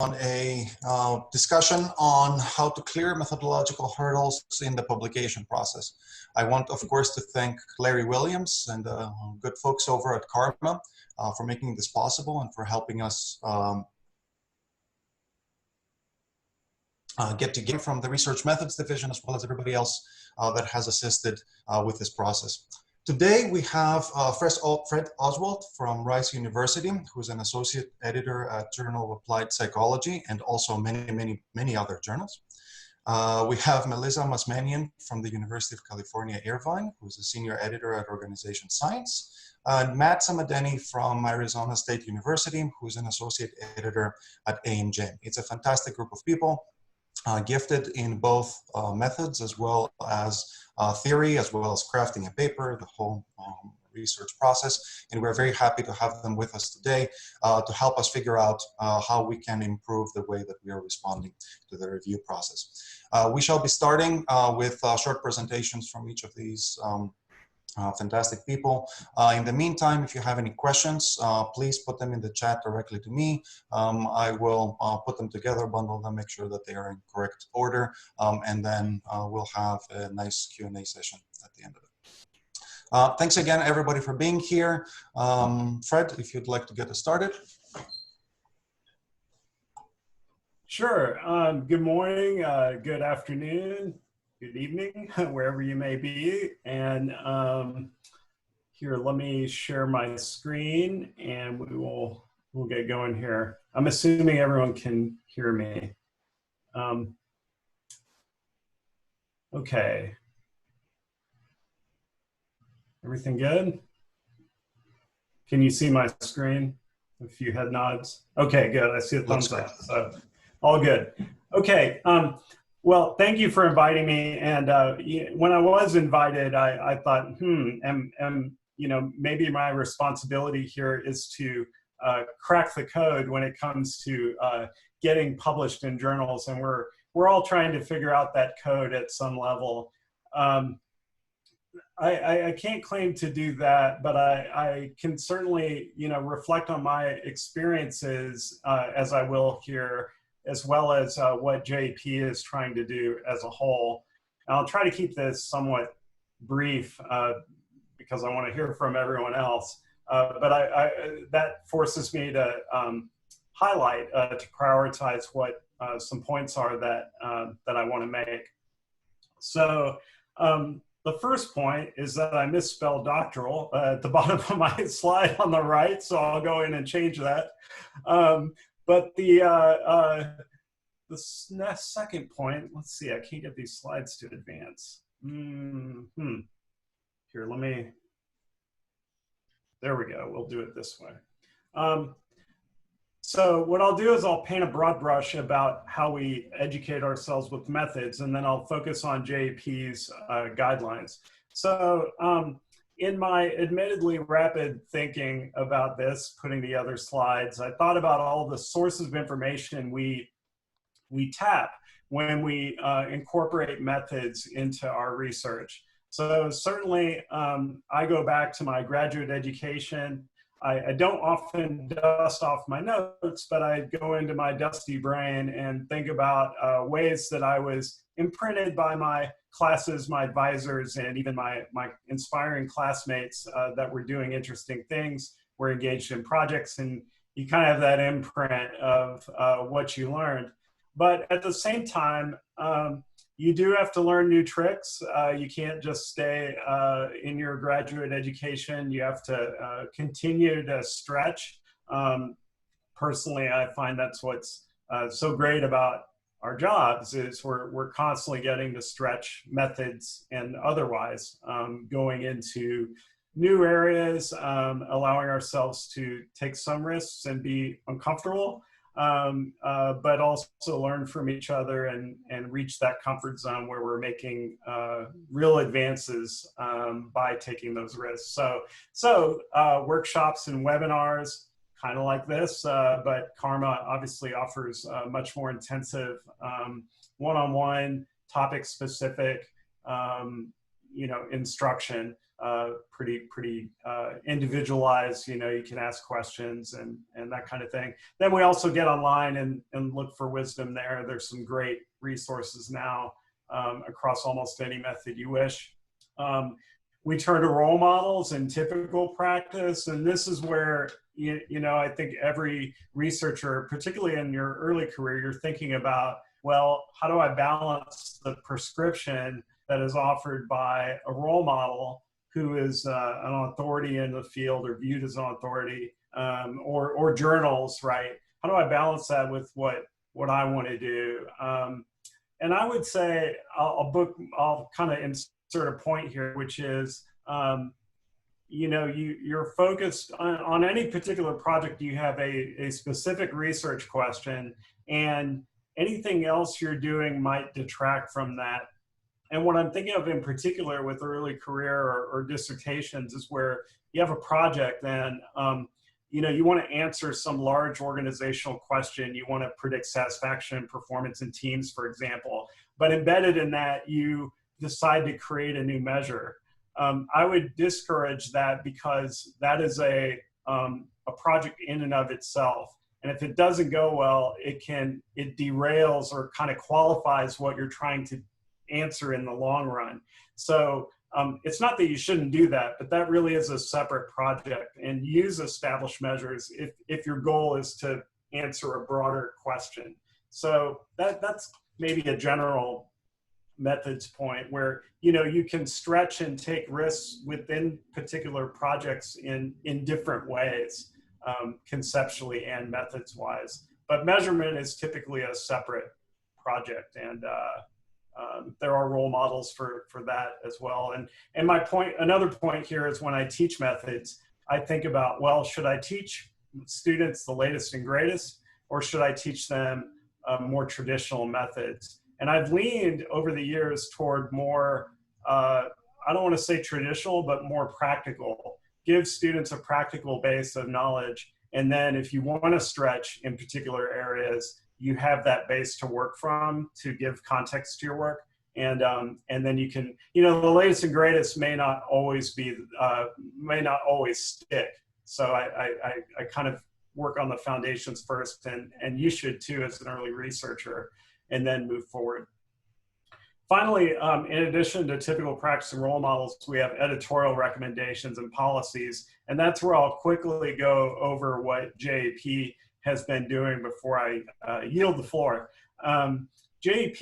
on a discussion on how to clear methodological hurdles in the publication process. I want, of course, to thank Larry Williams and the good folks over at Karma for making this possible and for helping us get together from the Research Methods Division, as well as everybody else that has assisted with this process. Today we have Fred Oswald from Rice University, who's an associate editor at Journal of Applied Psychology and also many other journals. We have Melissa Masmanian from the University of California, Irvine, who's a senior editor at Organization Science. Matt Samadeni from Arizona State University, who's an associate editor at AMJ. It's a fantastic group of people, gifted in both methods as well as theory, as well as crafting a paper, the whole research process. And we're very happy to have them with us today to help us figure out how we can improve the way that we are responding to the review process. We shall be starting with short presentations from each of these fantastic people. In the meantime, if you have any questions, please put them in the chat directly to me. I will put them together, bundle them, make sure that they are in correct order, and then we'll have a nice Q&A session at the end of it. Thanks again, everybody, for being here. Fred, if you'd like to get us started. Sure. Good morning, good afternoon, good evening, wherever you may be. And here, let me share my screen and we'll get going here. I'm assuming everyone can hear me. Okay. Everything good? Can you see my screen? A few head nods. Okay, good. I see a thumbs up. So all good. Okay. Well, thank you for inviting me. And when I was invited, I thought, you know, maybe my responsibility here is to crack the code when it comes to getting published in journals, and we're all trying to figure out that code at some level. I can't claim to do that, but I can certainly, you know, reflect on my experiences as I will here, as well as what JP is trying to do as a whole. And I'll try to keep this somewhat brief because I want to hear from everyone else. But that forces me to highlight, to prioritize what some points are that I want to make. So the first point is that I misspelled doctoral at the bottom of my slide on the right, so I'll go in and change that. But the second point, let's see, I can't get these slides to advance. Here, let me, there we go, we'll do it this way. So what I'll do is I'll paint a broad brush about how we educate ourselves with methods, and then I'll focus on JP's guidelines. So in my admittedly rapid thinking about this, putting the other slides, I thought about all the sources of information we tap when we incorporate methods into our research. So certainly I go back to my graduate education. I don't often dust off my notes, but I go into my dusty brain and think about ways that I was imprinted by my classes, my advisors, and even my inspiring classmates that were doing interesting things, were engaged in projects, and you kind of have that imprint of what you learned. But at the same time, you do have to learn new tricks. You can't just stay in your graduate education. You have to continue to stretch. Personally, I find that's what's so great about our jobs is we're constantly getting to stretch methods and otherwise, going into new areas, allowing ourselves to take some risks and be uncomfortable. But also learn from each other and reach that comfort zone where we're making real advances by taking those risks. So workshops and webinars, kind of like this, but Karma obviously offers much more intensive one-on-one, topic-specific instruction, pretty individualized. You can ask questions and that kind of thing. Then we also get online and look for wisdom there. There's some great resources now across almost any method you wish. We turn to role models and typical practice, and this is where I think every researcher, particularly in your early career, you're thinking about, well, how do I balance the prescription that is offered by a role model who is an authority in the field or viewed as an authority, or journals, right? How do I balance that with what I want to do? And I would say I'll kind of insert a point here, which is, you're focused on any particular project. You have a specific research question, and anything else you're doing might detract from that. And what I'm thinking of in particular with early career or dissertations is where you have a project and you want to answer some large organizational question. You want to predict satisfaction and performance in teams, for example. But embedded in that, you decide to create a new measure. I would discourage that because that is a project in and of itself. And if it doesn't go well, it derails or kind of qualifies what you're trying to answer in the long run. So it's not that you shouldn't do that, but that really is a separate project, and use established measures if your goal is to answer a broader question. So that's maybe a general methods point where you can stretch and take risks within particular projects in different ways, conceptually and methods wise. But measurement is typically a separate project, and there are role models for that as well. And my point, another point here is when I teach methods, I think about, well, should I teach students the latest and greatest, or should I teach them more traditional methods? And I've leaned over the years toward more, I don't want to say traditional, but more practical. Give students a practical base of knowledge. And then if you want to stretch in particular areas, you have that base to work from to give context to your work. And then you can, the latest and greatest may not always stick. So I kind of work on the foundations first, and you should too as an early researcher, and then move forward. Finally, in addition to typical practice and role models, we have editorial recommendations and policies. And that's where I'll quickly go over what JAP has been doing before I yield the floor. JAP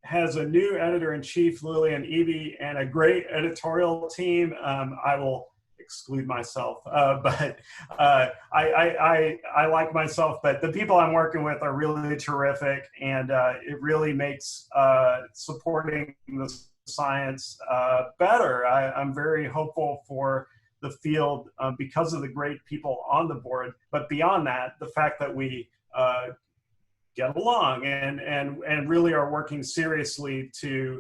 has a new editor-in-chief, Lillian Eby, and a great editorial team. I will exclude myself, but I like myself, but the people I'm working with are really terrific, and it really makes supporting the science better. I'm very hopeful for the field because of the great people on the board, but beyond that, the fact that we get along and really are working seriously to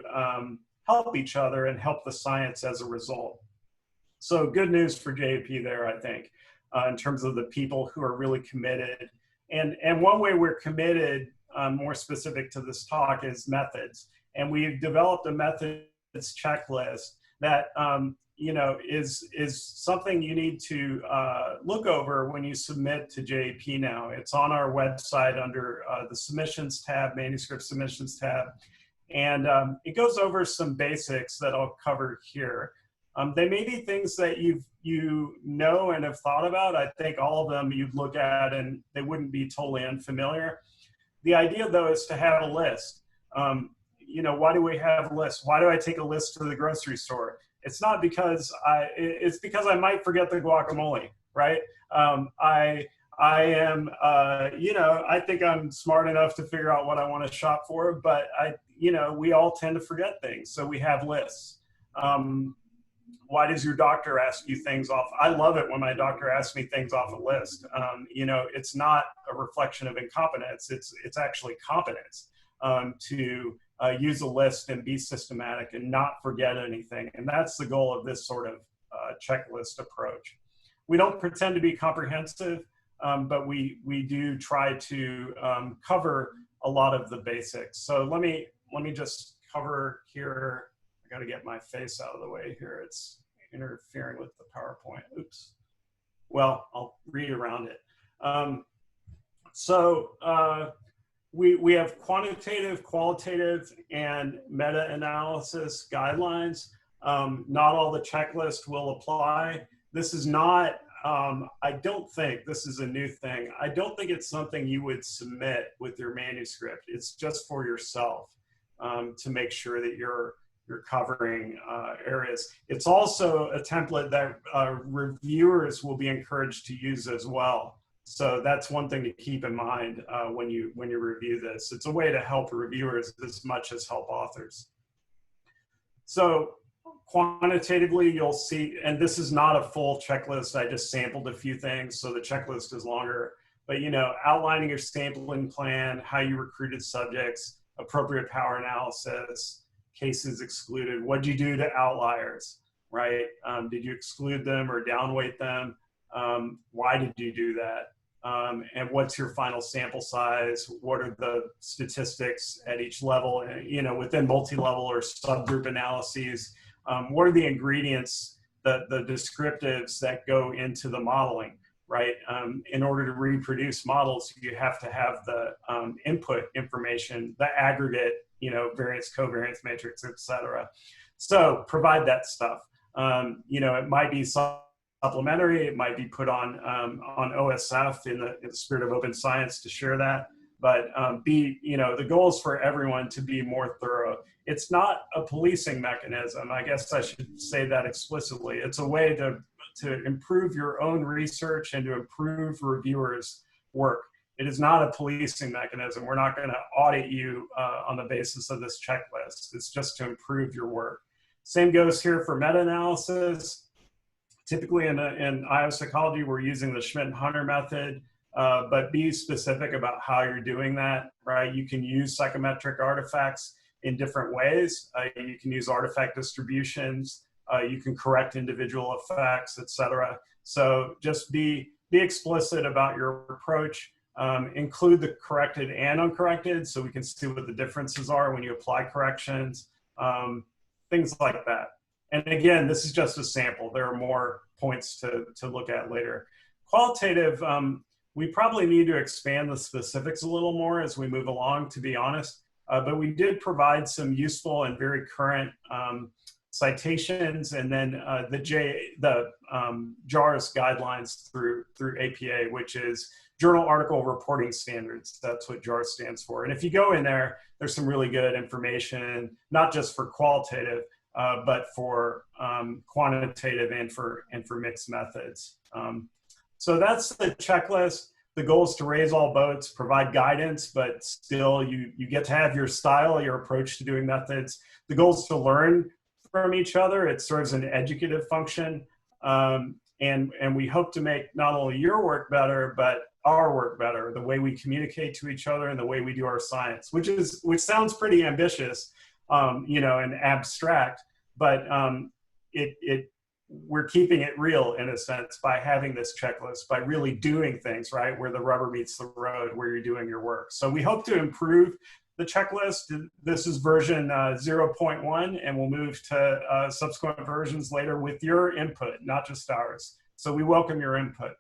help each other and help the science as a result. So good news for JAP there, I think, in terms of the people who are really committed. And one way we're committed, more specific to this talk, is methods. And we've developed a methods checklist that is something you need to look over when you submit to JAP now. It's on our website under the submissions tab, manuscript submissions tab. And it goes over some basics that I'll cover here. They may be things that you know and have thought about. I think all of them you'd look at and they wouldn't be totally unfamiliar. The idea, though, is to have a list. Why do we have a list? Why do I take a list to the grocery store? It's not because it's because I might forget the guacamole, right? I am, I think I'm smart enough to figure out what I want to shop for, but we all tend to forget things. So we have lists. Why does your doctor ask you things off? I love it when my doctor asks me things off a list. It's not a reflection of incompetence. It's actually competence to use a list and be systematic and not forget anything. And that's the goal of this sort of checklist approach. We don't pretend to be comprehensive, but we do try to cover a lot of the basics. So let me just cover here. I got to get my face out of the way here. It's interfering with the PowerPoint. Oops. Well, I'll read around it. We have quantitative, qualitative, and meta-analysis guidelines. Not all the checklist will apply. This is not, I don't think, this is a new thing. I don't think it's something you would submit with your manuscript. It's just for yourself to make sure that you're covering areas. It's also a template that reviewers will be encouraged to use as well. So that's one thing to keep in mind when you review this. It's a way to help reviewers as much as help authors. So quantitatively, you'll see, and this is not a full checklist. I just sampled a few things, so the checklist is longer. But outlining your sampling plan, how you recruited subjects, appropriate power analysis, cases excluded. What'd you do to outliers, right? Did you exclude them or downweight them? Why did you do that? And what's your final sample size? What are the statistics at each level, within multi-level or subgroup analyses? What are the ingredients, the descriptives that go into the modeling, right? In order to reproduce models, you have to have the input information, the aggregate, variance, covariance matrix, et cetera. So provide that stuff. It might be supplementary, it might be put on OSF in the spirit of open science to share that, but the goal is for everyone to be more thorough. It's not a policing mechanism. I guess I should say that explicitly. It's a way to improve your own research and to improve reviewers' work. It is not a policing mechanism. We're not going to audit you on the basis of this checklist. It's just to improve your work. Same goes here for meta-analysis. Typically in IO psychology, we're using the Schmidt-Hunter method, but be specific about how you're doing that, right? You can use psychometric artifacts in different ways. You can use artifact distributions. You can correct individual effects, et cetera. So just be explicit about your approach. Include the corrected and uncorrected so we can see what the differences are when you apply corrections, things like that. And again, this is just a sample. There are more points to look at later. Qualitative, we probably need to expand the specifics a little more as we move along, to be honest. But we did provide some useful and very current citations, and then the JARS guidelines through APA, which is Journal Article Reporting Standards. That's what JARS stands for. And if you go in there, there's some really good information, not just for qualitative, but for quantitative and for mixed methods. So that's the checklist. The goal is to raise all boats, provide guidance, but still you get to have your style, your approach to doing methods. The goal is to learn from each other. It serves an educative function. And we hope to make not only your work better, but our work better, the way we communicate to each other and the way we do our science, which sounds pretty ambitious, and abstract, but we're keeping it real in a sense by having this checklist, by really doing things, right, where the rubber meets the road, where you're doing your work. So we hope to improve the checklist. This is version 0.1, and we'll move to subsequent versions later with your input, not just ours. So we welcome your input.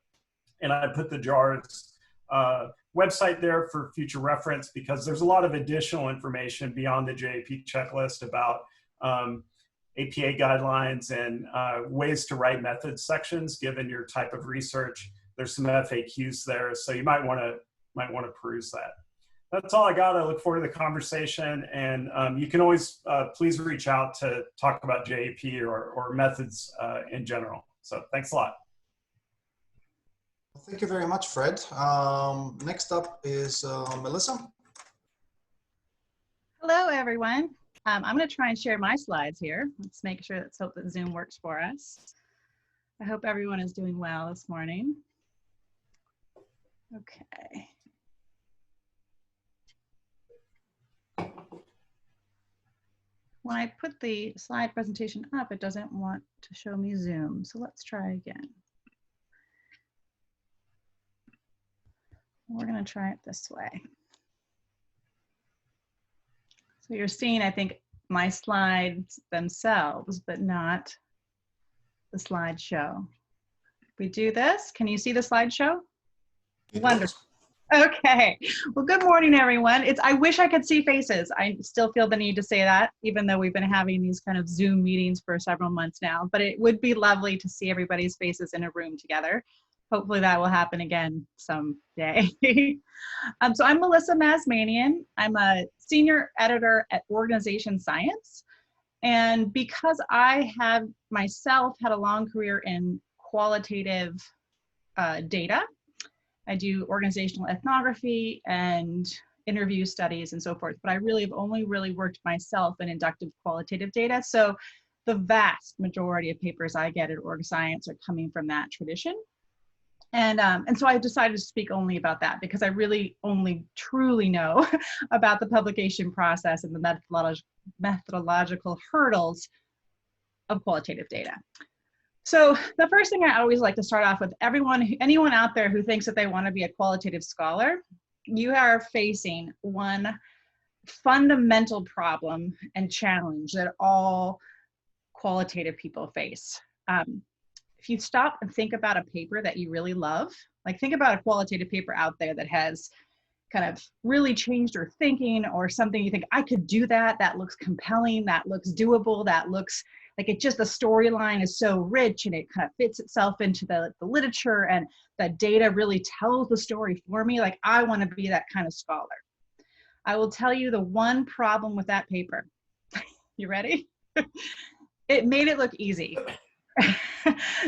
And I put the JARS website there for future reference because there's a lot of additional information beyond the JAP checklist about APA guidelines and ways to write methods sections given your type of research. There's some FAQs there, so you might want to peruse that. That's all I got. I look forward to the conversation, and you can always please reach out to talk about JAP or methods in general. So thanks a lot. Thank you very much, Fred. Next up is Melissa. Hello, everyone. I'm going to try and share my slides here. Let's make sure that Zoom works for us. I hope everyone is doing well this morning. Okay. When I put the slide presentation up, it doesn't want to show me Zoom. So let's try again. We're going to try it this way. So you're seeing, I think, my slides themselves, but not the slideshow. We do this. Can you see the slideshow? Wonderful. Okay. Well, good morning, everyone. I wish I could see faces. I still feel the need to say that, even though we've been having these kind of Zoom meetings for several months now, but it would be lovely to see everybody's faces in a room together. Hopefully that will happen again someday. So I'm Melissa Mazmanian. I'm a senior editor at Organization Science. And because I have myself had a long career in qualitative data, I do organizational ethnography and interview studies and so forth, but I really have only really worked myself in inductive qualitative data. So the vast majority of papers I get at Org Science are coming from that tradition. And so I decided to speak only about that because I really only truly know about the publication process and the methodological hurdles of qualitative data. So the first thing I always like to start off with, anyone out there who thinks that they want to be a qualitative scholar, you are facing one fundamental problem and challenge that all qualitative people face. If you stop and think about a paper that you really love, like think about a qualitative paper out there that has kind of really changed your thinking, or something you think, I could do that, that looks compelling, that looks doable, that looks like the storyline is so rich and it kind of fits itself into the literature, and the data really tells the story for me. Like, I want to be that kind of scholar. I will tell you the one problem with that paper. You ready? It made it look easy.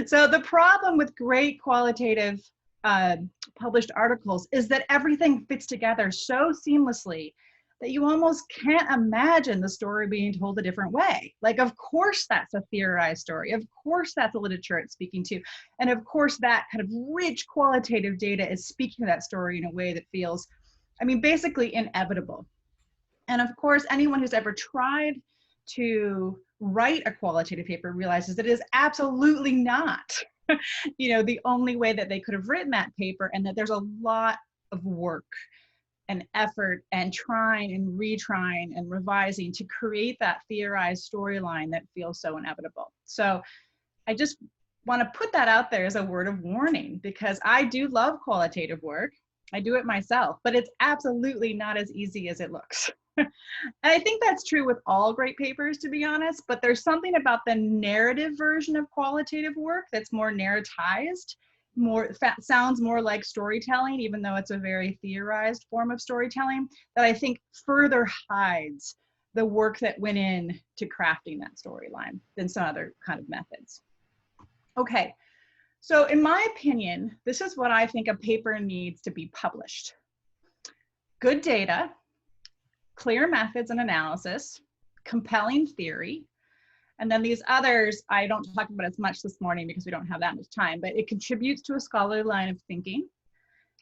So the problem with great qualitative published articles is that everything fits together so seamlessly that you almost can't imagine the story being told a different way. Like, of course that's a theorized story. Of course that's the literature it's speaking to. And of course that kind of rich qualitative data is speaking to that story in a way that feels, I mean, basically inevitable. And of course, anyone who's ever tried to write a qualitative paper realizes that it is absolutely not, the only way that they could have written that paper, and that there's a lot of work and effort and trying and retrying and revising to create that theorized storyline that feels so inevitable. So I just want to put that out there as a word of warning, because I do love qualitative work. I do it myself, but it's absolutely not as easy as it looks. And I think that's true with all great papers, to be honest, but there's something about the narrative version of qualitative work that's more narratized, sounds more like storytelling, even though it's a very theorized form of storytelling, that I think further hides the work that went in to crafting that storyline than some other kind of methods. Okay, so in my opinion, this is what I think a paper needs to be published. Good data, clear methods and analysis, compelling theory, and then these others I don't talk about as much this morning because we don't have that much time, but it contributes to a scholarly line of thinking,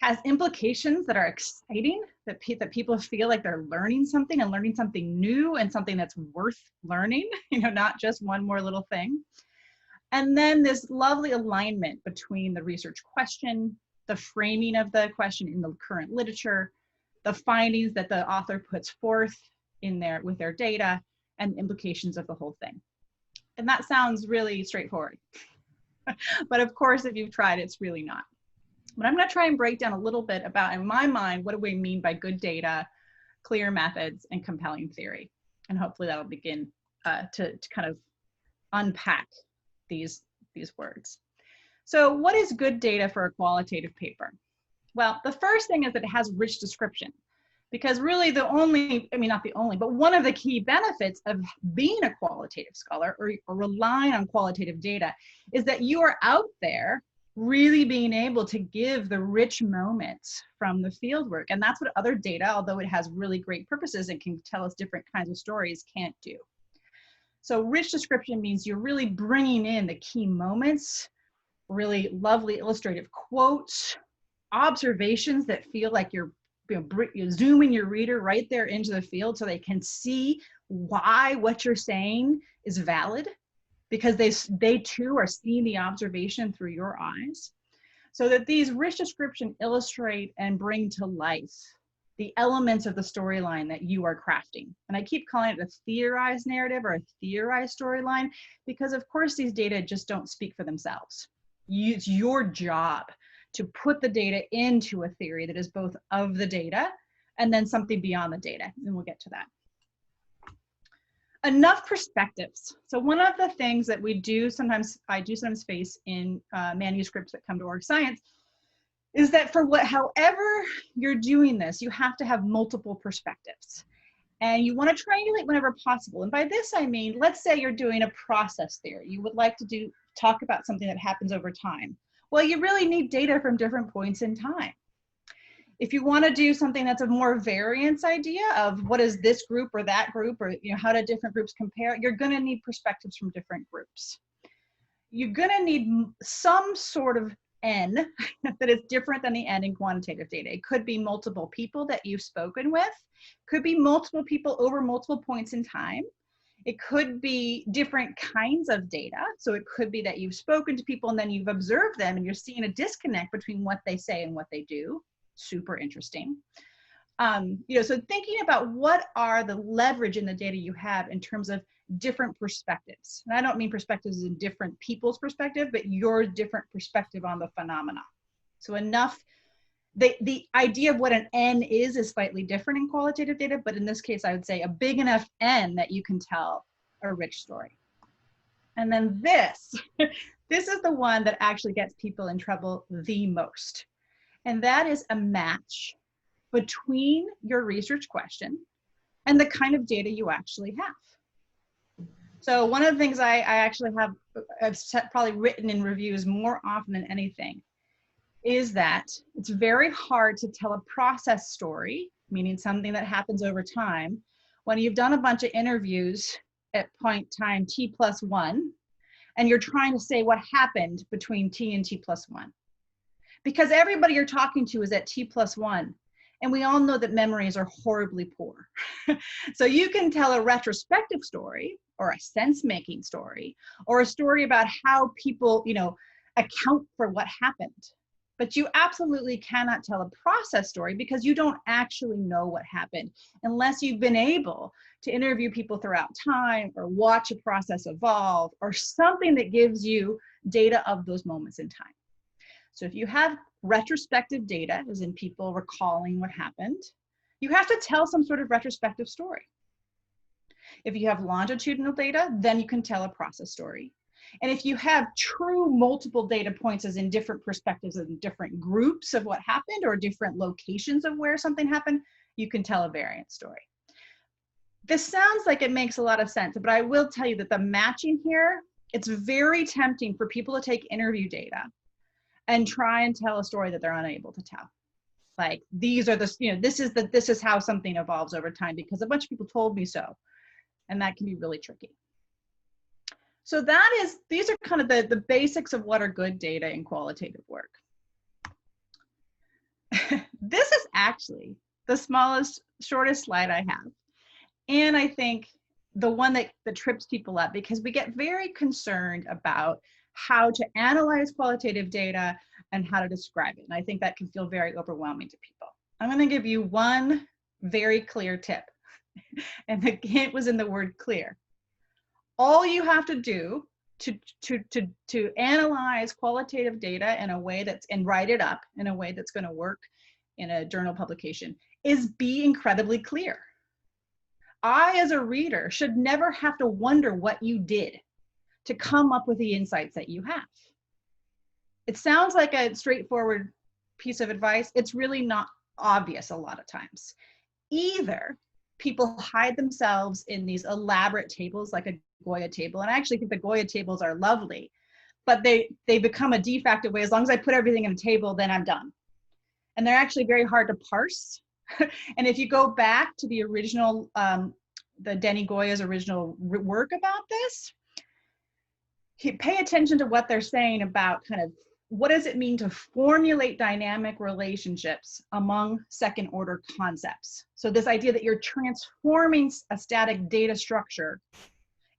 has implications that are exciting, that people feel like they're learning something and learning something new and something that's worth learning, not just one more little thing. And then this lovely alignment between the research question, the framing of the question in the current literature, the findings that the author puts forth with their data, and implications of the whole thing. And that sounds really straightforward. But of course, if you've tried, it's really not. But I'm going to try and break down a little bit about, in my mind, what do we mean by good data, clear methods, and compelling theory. And hopefully that'll begin to kind of unpack these words. So what is good data for a qualitative paper? Well, the first thing is that it has rich description, because really not the only, but one of the key benefits of being a qualitative scholar or relying on qualitative data is that you are out there really being able to give the rich moments from the field work. And that's what other data, although it has really great purposes and can tell us different kinds of stories, can't do. So rich description means you're really bringing in the key moments, really lovely illustrative quotes, observations that feel like you're zooming your reader right there into the field so they can see why what you're saying is valid, because they too are seeing the observation through your eyes. So that these rich description illustrate and bring to life the elements of the storyline that you are crafting. And I keep calling it a theorized narrative or a theorized storyline, because of course these data just don't speak for themselves. It's your job to put the data into a theory that is both of the data and then something beyond the data, and we'll get to that. Enough perspectives. So one of the things that we do sometimes, I do sometimes face in manuscripts that come to org science, is that for however you're doing this, you have to have multiple perspectives. And you want to triangulate whenever possible. And by this, I mean, let's say you're doing a process theory. You would like to talk about something that happens over time. Well, you really need data from different points in time. If you want to do something that's a more variance idea of what is this group or that group, or how do different groups compare, you're going to need perspectives from different groups. You're going to need some sort of N that is different than the N in quantitative data. It could be multiple people that you've spoken with, could be multiple people over multiple points in time. It could be different kinds of data. So it could be that you've spoken to people and then you've observed them and you're seeing a disconnect between what they say and what they do. Super interesting. So thinking about what are the leverage in the data you have in terms of different perspectives. And I don't mean perspectives in different people's perspective, but your different perspective on the phenomena. So enough, the idea of what an N is slightly different in qualitative data, but in this case, I would say a big enough N that you can tell a rich story. And then this is the one that actually gets people in trouble the most. And that is a match between your research question and the kind of data you actually have. So one of the things I actually I've probably written in reviews more often than anything is that it's very hard to tell a process story, meaning something that happens over time, when you've done a bunch of interviews at point time t+1, and you're trying to say what happened between t and t+1. Because everybody you're talking to is at t+1. And we all know that memories are horribly poor. So you can tell a retrospective story or a sense-making story or a story about how people, account for what happened. But you absolutely cannot tell a process story because you don't actually know what happened unless you've been able to interview people throughout time or watch a process evolve or something that gives you data of those moments in time. So if you have retrospective data, as in people recalling what happened, you have to tell some sort of retrospective story. If you have longitudinal data, then you can tell a process story. And if you have true multiple data points, as in different perspectives and different groups of what happened or different locations of where something happened, you can tell a variant story. This sounds like it makes a lot of sense, but I will tell you that the matching here, it's very tempting for people to take interview data and try and tell a story that they're unable to tell. Like, these are the, this is how something evolves over time because a bunch of people told me so. And that can be really tricky. So these are kind of the basics of what are good data in qualitative work. This is actually the smallest, shortest slide I have. And I think the one that trips people up, because we get very concerned about how to analyze qualitative data and how to describe it. And I think that can feel very overwhelming to people. I'm going to give you one very clear tip. And the hint was in the word clear. All you have to do to analyze qualitative data in a way and write it up in a way that's going to work in a journal publication is be incredibly clear. I, as a reader, should never have to wonder what you did to come up with the insights that you have. It sounds like a straightforward piece of advice. It's really not obvious a lot of times. Either people hide themselves in these elaborate tables like a Goya table, and I actually think the Goya tables are lovely, but they become a de facto way. As long as I put everything in a table, then I'm done. And they're actually very hard to parse. And if you go back to the original, the Denny Goya's original work about this, pay attention to what they're saying about kind of what does it mean to formulate dynamic relationships among second order concepts. So this idea that you're transforming a static data structure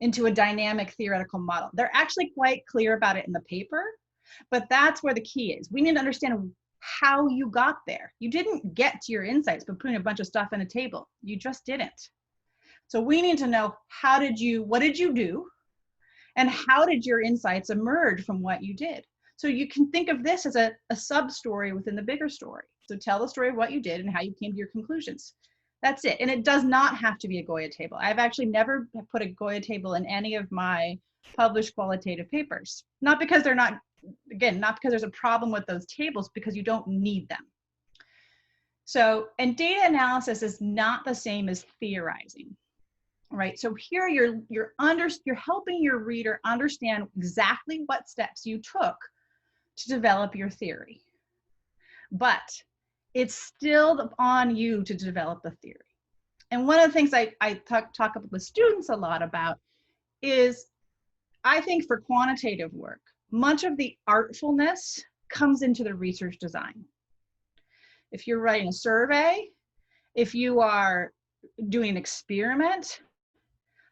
into a dynamic theoretical model. They're actually quite clear about it in the paper, but that's where the key is. We need to understand how you got there. You didn't get to your insights by putting a bunch of stuff on a table. You just didn't. So we need to know, what did you do? And how did your insights emerge from what you did? So you can think of this as a sub-story within the bigger story. So tell the story of what you did and how you came to your conclusions. That's it. And it does not have to be a Goya table. I've actually never put a Goya table in any of my published qualitative papers. Not because they're not, again, not because there's a problem with those tables, because you don't need them. So, and data analysis is not the same as theorizing, right? So here you're helping your reader understand exactly what steps you took to develop your theory. But it's still on you to develop the theory. And one of the things I talk with students a lot about is, I think for quantitative work, much of the artfulness comes into the research design. If you're writing a survey, if you are doing an experiment,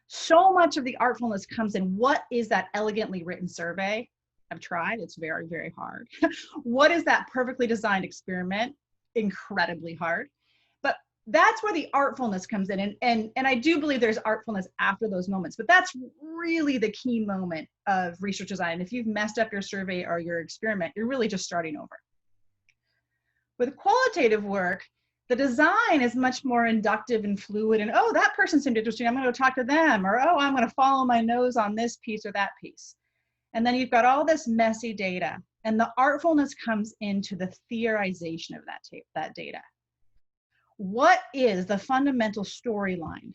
so much of the artfulness comes in, what is that elegantly written survey? I've tried, it's very, very hard. What is that perfectly designed experiment? Incredibly hard. But that's where the artfulness comes in. And I do believe there's artfulness after those moments, but that's really the key moment of research design. If you've messed up your survey or your experiment, you're really just starting over. With qualitative work, the design is much more inductive and fluid, and oh, that person seemed interesting, I'm going to go talk to them, or oh, I'm going to follow my nose on this piece or that piece. And then you've got all this messy data, and the artfulness comes into the theorization of that data. What is the fundamental storyline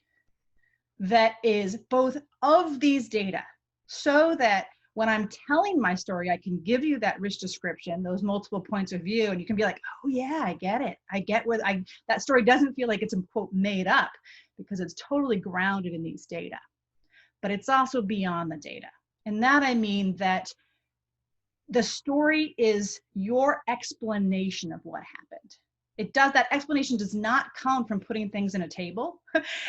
that is both of these data, so that when I'm telling my story, I can give you that rich description, those multiple points of view, and you can be like, oh yeah, I get it. I get where that story doesn't feel like it's, quote, made up, because it's totally grounded in these data. But it's also beyond the data. And that I mean that the story is your explanation of what happened. That explanation does not come from putting things in a table.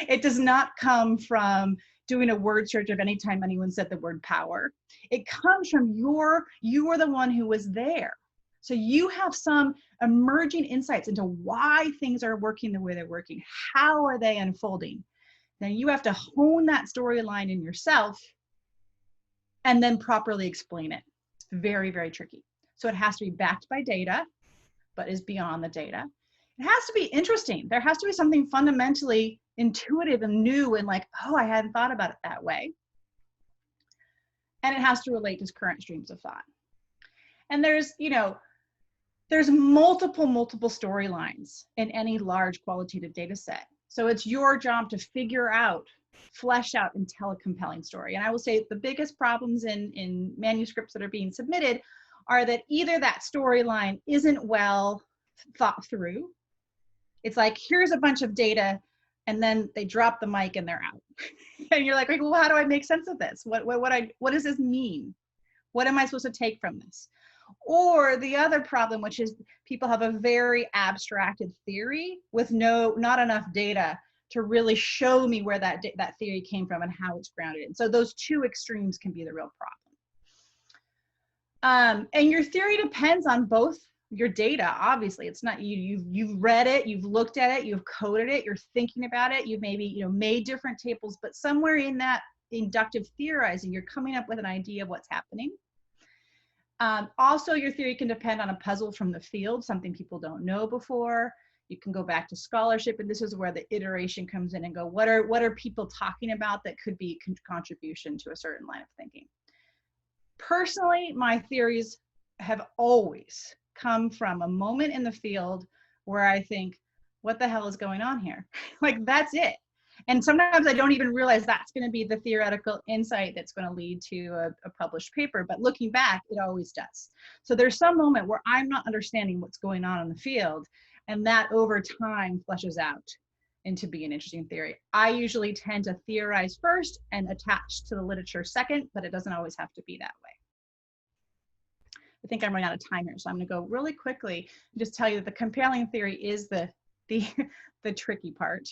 It does not come from doing a word search of any time anyone said the word power. It comes from you were the one who was there. So you have some emerging insights into why things are working the way they're working. How are they unfolding? Then you have to hone that storyline in yourself and then properly explain it. It's very, very tricky. So it has to be backed by data, but is beyond the data. It has to be interesting. There has to be something fundamentally intuitive and new and like, oh, I hadn't thought about it that way. And it has to relate to current streams of thought. And there's multiple storylines in any large qualitative data set. So it's your job to figure out, flesh out, and tell a compelling story. And I will say the biggest problems in manuscripts that are being submitted are that either that storyline isn't well thought through. It's like, here's a bunch of data, and then they drop the mic and they're out. And you're like, well, how do I make sense of this? What does this mean? What am I supposed to take from this? Or the other problem, which is people have a very abstracted theory with not enough data to really show me where that theory came from and how it's grounded in. So those two extremes can be the real problem. And your theory depends on both your data. Obviously, it's not you've read it, you've looked at it, you've coded it, you're thinking about it, you've maybe made different tables, but somewhere in that inductive theorizing, you're coming up with an idea of what's happening. Also, your theory can depend on a puzzle from the field, something people don't know before. You can go back to scholarship, and this is where the iteration comes in and go, what are people talking about that could be contribution to a certain line of thinking? Personally, my theories have always come from a moment in the field where I think, what the hell is going on here? Like, that's it. And sometimes I don't even realize that's going to be the theoretical insight that's going to lead to a published paper. But looking back, it always does. So there's some moment where I'm not understanding what's going on in the field, and that over time fleshes out into being an interesting theory. I usually tend to theorize first and attach to the literature second, but it doesn't always have to be that way. I think I'm running out of time here, so I'm going to go really quickly and just tell you that the compelling theory is the tricky part.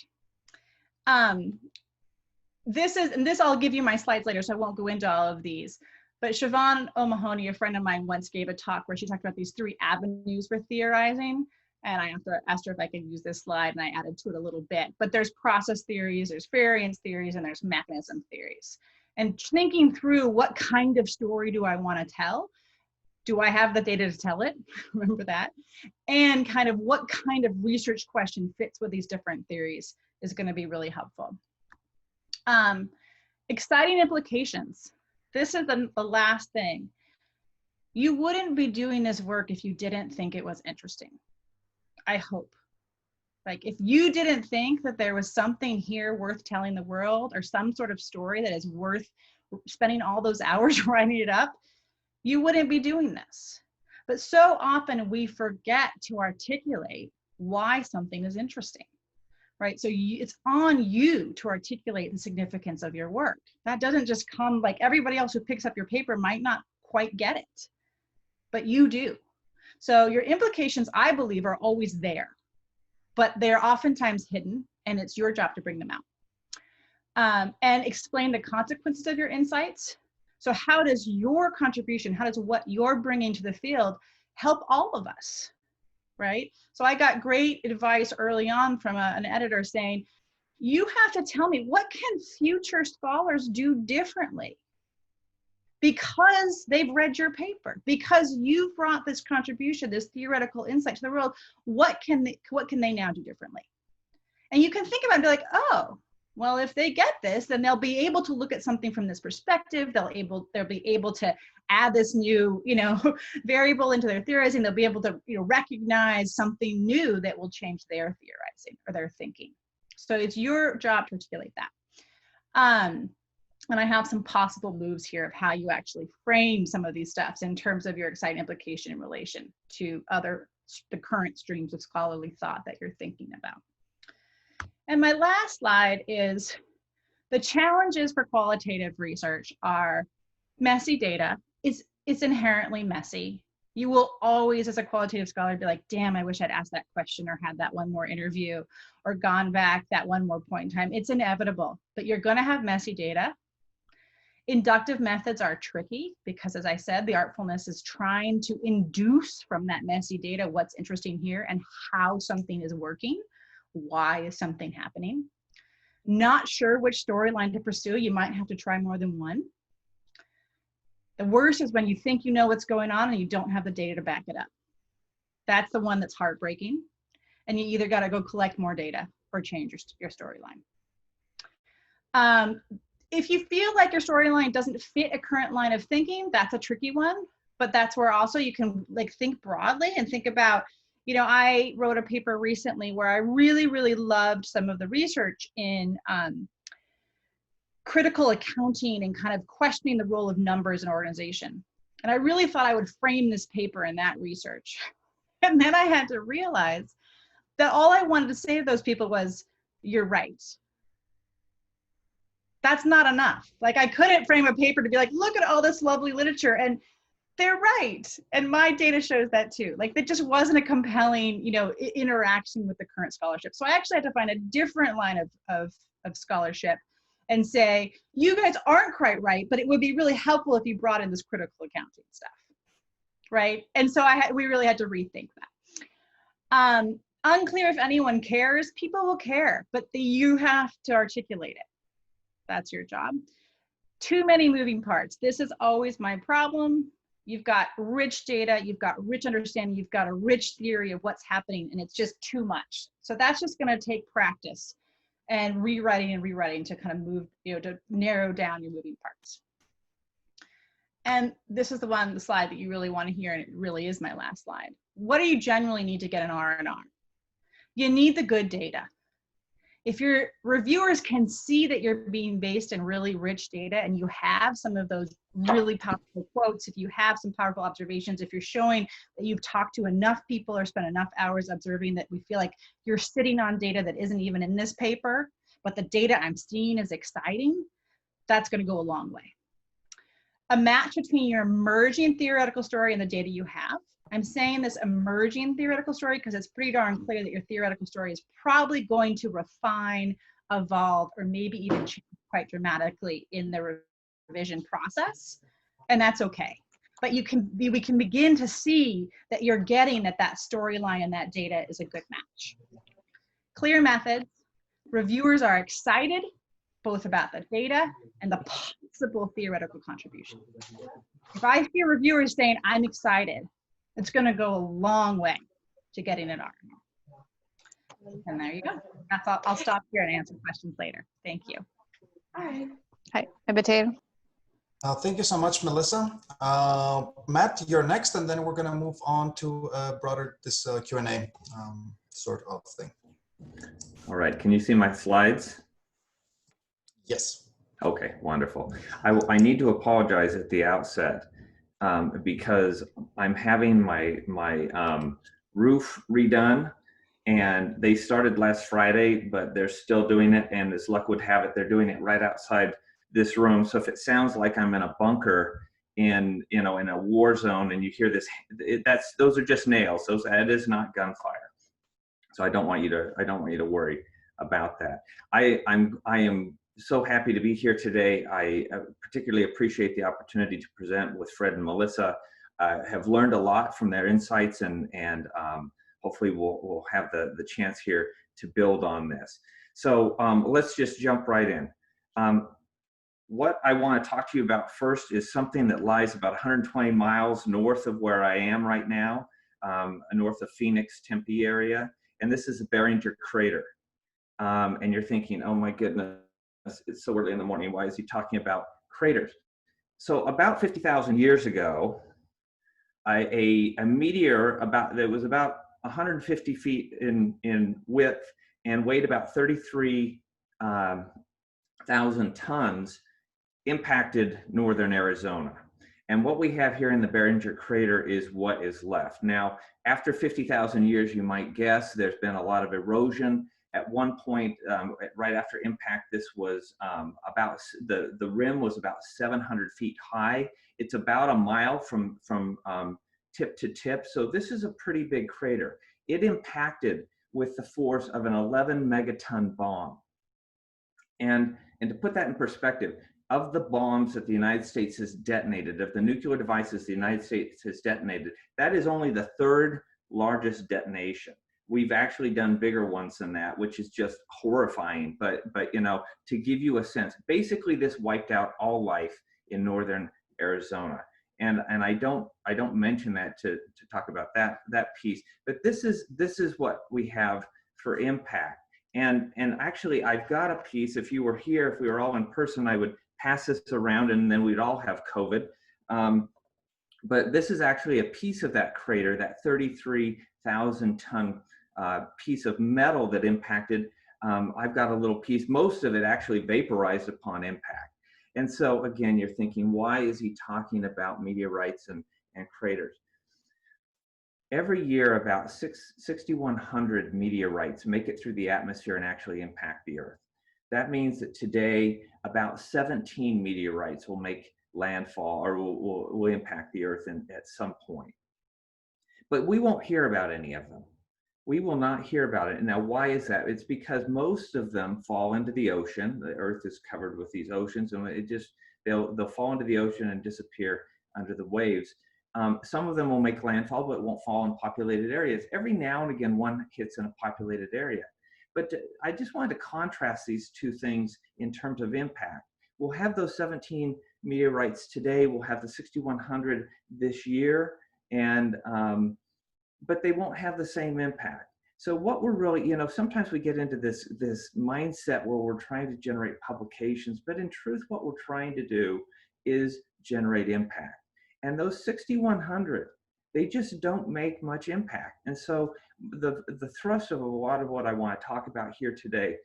This I'll give you my slides later, so I won't go into all of these. But Siobhan O'Mahony, a friend of mine, once gave a talk where she talked about these 3 avenues for theorizing. And I asked her if I could use this slide, and I added to it a little bit. But there's process theories, there's variance theories, and there's mechanism theories. And thinking through what kind of story do I want to tell? Do I have the data to tell it? Remember that. And kind of what kind of research question fits with these different theories is going to be really helpful. Exciting implications. This is the last thing. You wouldn't be doing this work if you didn't think it was interesting. I hope. Like, if you didn't think that there was something here worth telling the world, or some sort of story that is worth spending all those hours writing it up, you wouldn't be doing this. But so often we forget to articulate why something is interesting, right? So it's on you to articulate the significance of your work. That doesn't just come, like, everybody else who picks up your paper might not quite get it, but you do. So your implications, I believe, are always there, but they're oftentimes hidden, and it's your job to bring them out. And explain the consequences of your insights. So how does your contribution, how does what you're bringing to the field help all of us, right? So I got great advice early on from an editor saying, you have to tell me, what can future scholars do differently? Because they've read your paper, because you've brought this contribution, this theoretical insight to the world, what can they now do differently? And you can think about it and be like, oh, well, if they get this, then they'll be able to look at something from this perspective. They'll be able to add this new, variable into their theorizing. They'll be able to, recognize something new that will change their theorizing or their thinking. So it's your job to articulate that. And I have some possible moves here of how you actually frame some of these stuffs in terms of your exciting implication in relation to the current streams of scholarly thought that you're thinking about. And my last slide is the challenges for qualitative research are messy data. It's inherently messy. You will always, as a qualitative scholar, be like, damn, I wish I'd asked that question or had that one more interview or gone back that one more point in time. It's inevitable, but you're going to have messy data. Inductive methods are tricky because, as I said, the artfulness is trying to induce from that messy data what's interesting here and how something is working. Why is something happening? Not sure which storyline to pursue. You might have to try more than one. The worst is when you think you know what's going on and you don't have the data to back it up. That's the one that's heartbreaking. And you either got to go collect more data or change your storyline. If you feel like your storyline doesn't fit a current line of thinking, that's a tricky one. But that's where also you can think broadly and think about, I wrote a paper recently where I really, really loved some of the research in critical accounting and kind of questioning the role of numbers in organization. And I really thought I would frame this paper in that research. And then I had to realize that all I wanted to say to those people was, you're right. That's not enough. I couldn't frame a paper to be like, look at all this lovely literature. And they're right. And my data shows that too. It just wasn't a compelling, interaction with the current scholarship. So I actually had to find a different line of scholarship and say, you guys aren't quite right, but it would be really helpful if you brought in this critical accounting stuff, right? And so we really had to rethink that. Unclear if anyone cares. People will care, but you have to articulate it. That's your job. Too many moving parts. This is always my problem. You've got rich data, you've got rich understanding, you've got a rich theory of what's happening, and it's just too much. So that's just going to take practice and rewriting to kind of move, to narrow down your moving parts. And this is the slide that you really want to hear, and it really is my last slide. What do you generally need to get an R&R? You need the good data. If your reviewers can see that you're being based in really rich data and you have some of those really powerful quotes, if you have some powerful observations, if you're showing that you've talked to enough people or spent enough hours observing that we feel like you're sitting on data that isn't even in this paper, but the data I'm seeing is exciting, that's going to go a long way. A match between your emerging theoretical story and the data you have. I'm saying this emerging theoretical story because it's pretty darn clear that your theoretical story is probably going to refine, evolve, or maybe even change quite dramatically in the revision process. and that's okay. But we can begin to see that you're getting that storyline and that data is a good match. Clear methods. Reviewers are excited both about the data and the possible theoretical contribution. If I hear reviewers saying, I'm excited, it's going to go a long way to getting an article. And there you go. That's all. I'll stop here and answer questions later. Thank you. All right. Hi, Abate. Thank you so much, Melissa. Matt, you're next, and then we're going to move on to this Q&A sort of thing. All right, can you see my slides? Yes. Okay, wonderful. I need to apologize at the outset because I'm having my roof redone, and they started last Friday, but they're still doing it, and as luck would have it, they're doing it right outside this room. So if it sounds like I'm in a bunker in a war zone and you hear this, those are just nails. That is not gunfire. So I don't want you to worry about that. I am so happy to be here today. I particularly appreciate the opportunity to present with Fred and Melissa. Have learned a lot from their insights, and hopefully we'll have the chance here to build on this. So let's just jump right in. What I want to talk to you about first is something that lies about 120 miles north of where I am right now, north of Phoenix, Tempe area. And this is the Barringer Crater. And you're thinking, oh my goodness, it's so early in the morning. Why is he talking about craters? So about 50,000 years ago, a meteor that was about 150 feet in width and weighed about 33,000 tons impacted northern Arizona. And what we have here in the Barringer Crater is what is left. Now, after 50,000 years, you might guess there's been a lot of erosion. At one point, right after impact, this was the rim was about 700 feet high. It's about a mile from tip to tip. So this is a pretty big crater. It impacted with the force of an 11 megaton bomb. And to put that in perspective, of the bombs that the United States has detonated, of the nuclear devices the United States has detonated, that is only the third largest detonation. We've actually done bigger ones than that, which is just horrifying. But to give you a sense, basically this wiped out all life in northern Arizona. And I don't mention that to talk about that piece. But this is what we have for impact. And actually, I've got a piece. If you were here, if we were all in person, I would pass this around, and then we'd all have COVID. But this is actually a piece of that crater, that 33,000 ton piece of metal that impacted. I've got a little piece. Most of it actually vaporized upon impact. And so again, you're thinking, why is he talking about meteorites and craters? Every year, about 6,100 meteorites make it through the atmosphere and actually impact the Earth. That means that today, about 17 meteorites will make landfall or will impact the Earth at some point. But we won't hear about any of them. We will not hear about it. Now, why is that? It's because most of them fall into the ocean. The Earth is covered with these oceans, and they'll fall into the ocean and disappear under the waves. Some of them will make landfall, but won't fall in populated areas. Every now and again, one hits in a populated area. But I just wanted to contrast these two things in terms of impact. We'll have those 17 meteorites today. We'll have the 6,100 this year, but they won't have the same impact. So what we're really, sometimes we get into this mindset where we're trying to generate publications, but in truth, what we're trying to do is generate impact. And those 6,100, they just don't make much impact. And so the thrust of a lot of what I want to talk about here today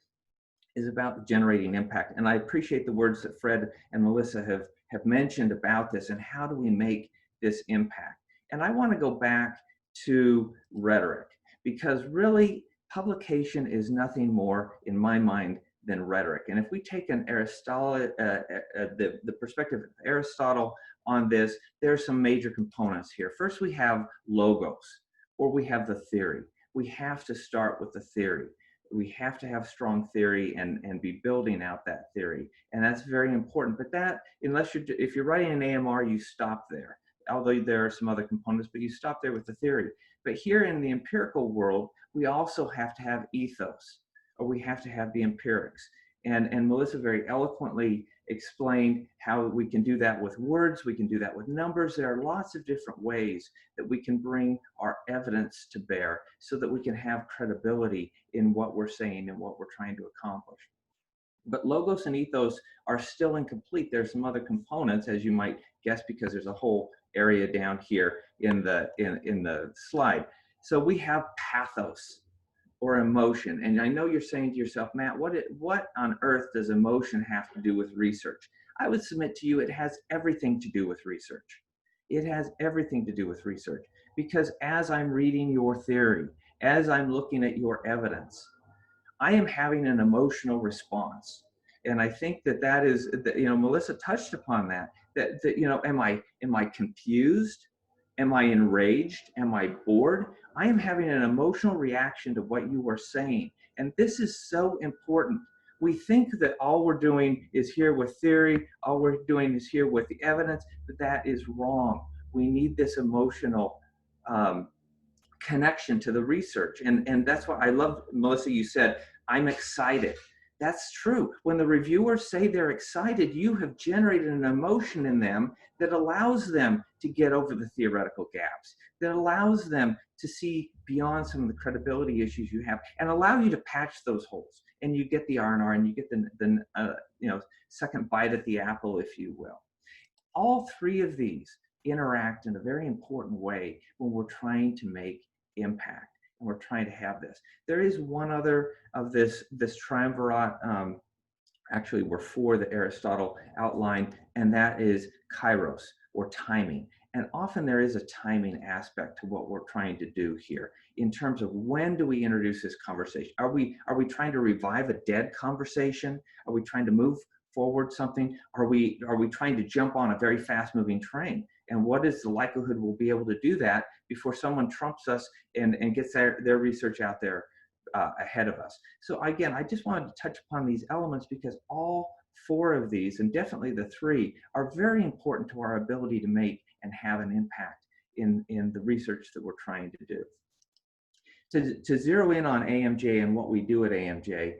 is about generating impact. And I appreciate the words that Fred and Melissa have mentioned about this and how do we make this impact. And I want to go back to rhetoric, because really publication is nothing more in my mind than rhetoric. And if we take an Aristotle, the perspective of Aristotle on this, there are some major components here. First, we have logos, or we have the theory. We have to start with the theory. we have to have strong theory and be building out that theory. And that's very important. But that, if you're writing an AMR, you stop there. Although there are some other components, but you stop there with the theory. But here in the empirical world, we also have to have ethos, or we have to have the empirics. And Melissa very eloquently explained how we can do that with words, we can do that with numbers. There are lots of different ways that we can bring our evidence to bear so that we can have credibility in what we're saying and what we're trying to accomplish. But logos and ethos are still incomplete. There's some other components, as you might guess, because there's a whole area down here in the slide. So we have pathos, or emotion. And I know you're saying to yourself, Matt, what on earth does emotion have to do with research? I would submit to you it has everything to do with research. It has everything to do with research, because as I'm reading your theory, as I'm looking at your evidence, I am having an emotional response. And I think that is, Melissa touched upon that am I confused? Am I enraged? Am I bored? I am having an emotional reaction to what you are saying. And this is so important. We think that all we're doing is here with theory, all we're doing is here with the evidence, but that is wrong. We need this emotional connection to the research. And that's why I love, Melissa, you said, I'm excited. That's true. When the reviewers say they're excited, you have generated an emotion in them that allows them to get over the theoretical gaps, that allows them to see beyond some of the credibility issues you have, and allow you to patch those holes. And you get the R&R, and you get the second bite at the apple, if you will. All three of these interact in a very important way when we're trying to make impact. And we're trying to have this. There is one other of this triumvirate. Actually, were four that Aristotle outlined, and that is kairos, or timing. And often there is a timing aspect to what we're trying to do here in terms of when do we introduce this conversation? Are we trying to revive a dead conversation? Are we trying to move forward something? Are we trying to jump on a very fast moving train? And what is the likelihood we'll be able to do that before someone trumps us and gets their research out there ahead of us? So again, I just wanted to touch upon these elements because all four of these, and definitely the three, are very important to our ability to make and have an impact in the research that we're trying to do. To zero in on AMJ and what we do at AMJ,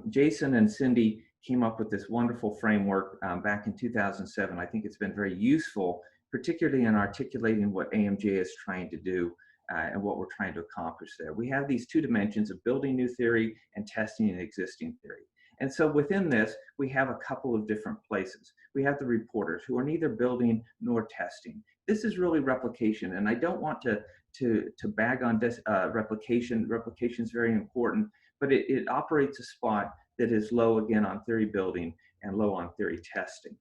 Jason and Cindy came up with this wonderful framework back in 2007. I think it's been very useful, particularly in articulating what AMJ is trying to do and what we're trying to accomplish there. We have these two dimensions of building new theory and testing an existing theory. And so within this, we have a couple of different places. We have the reporters who are neither building nor testing. This is really replication, and I don't want to bag on replication. Replication is very important, but it operates a spot that is low again on theory building and low on theory testing.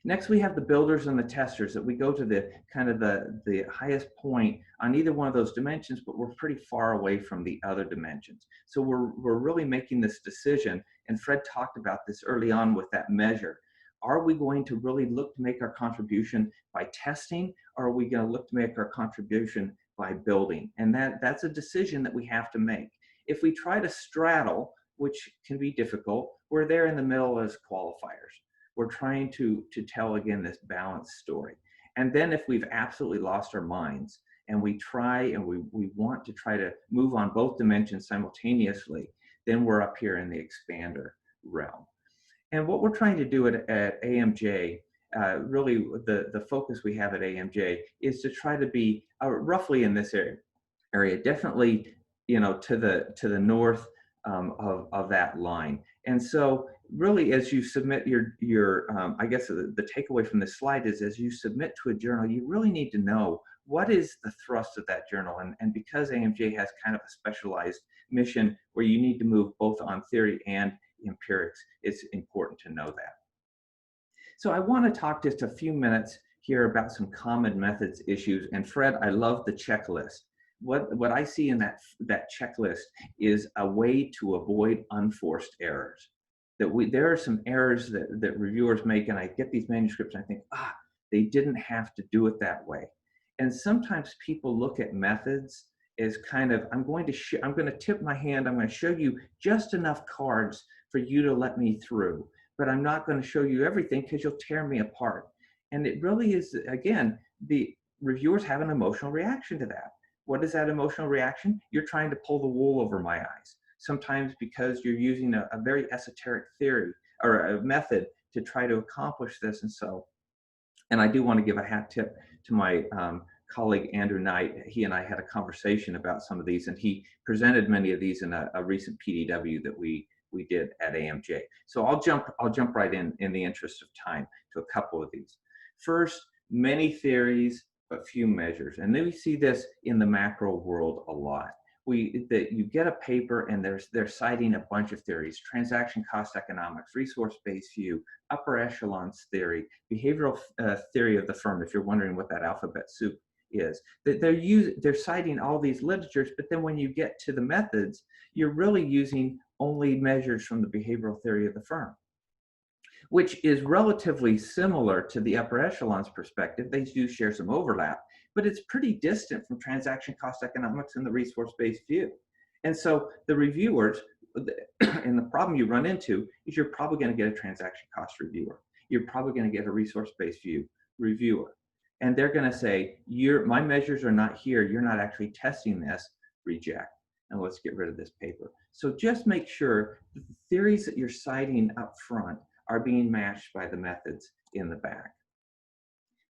Next, we have the builders and the testers, that we go to the kind of the highest point on either one of those dimensions, but we're pretty far away from the other dimensions. So we're really making this decision, and Fred talked about this early on with that measure. Are we going to really look to make our contribution by testing, or are we going to look to make our contribution by building? And that's a decision that we have to make. If we try to straddle, which can be difficult, we're there in the middle as qualifiers. We're trying to tell, again, this balanced story. And then if we've absolutely lost our minds and we try and we want to try to move on both dimensions simultaneously, then we're up here in the expander realm. And what we're trying to do at AMJ, really the focus we have at AMJ is to try to be roughly in this area, definitely, to the north of that line. And so really, as you submit your I guess the takeaway from this slide is, as you submit to a journal, you really need to know what is the thrust of that journal. And because AMJ has kind of a specialized mission where you need to move both on theory and empirics, it's important to know that. So I want to talk just a few minutes here about some common methods issues. And Fred, I love the checklist. What I see in that checklist is a way to avoid unforced errors. There are some errors that reviewers make, and I get these manuscripts and I think, they didn't have to do it that way. And sometimes people look at methods is kind of, I'm going to tip my hand. I'm going to show you just enough cards for you to let me through, but I'm not going to show you everything because you'll tear me apart. And it really is, again, the reviewers have an emotional reaction to that. What is that emotional reaction? You're trying to pull the wool over my eyes. Sometimes because you're using a very esoteric theory or a method to try to accomplish this. And I do want to give a hat tip to my colleague, Andrew Knight. He and I had a conversation about some of these, and he presented many of these in a recent PDW that we did at AMJ. So I'll jump right in the interest of time to a couple of these. First, many theories, but few measures. And then we see this in the macro world a lot. You get a paper and they're citing a bunch of theories: transaction cost economics, resource-based view, upper echelons theory, behavioral theory of the firm, if you're wondering what that alphabet soup is. They're citing all these literatures, but then when you get to the methods, you're really using only measures from the behavioral theory of the firm, which is relatively similar to the upper echelons perspective. They do share some overlap, but it's pretty distant from transaction cost economics and the resource-based view. And so the reviewers, and the problem you run into is you're probably going to get a transaction cost reviewer. You're probably going to get a resource-based view reviewer. And they're going to say, my measures are not here. You're not actually testing this. Reject. And let's get rid of this paper. So just make sure that the theories that you're citing up front are being matched by the methods in the back.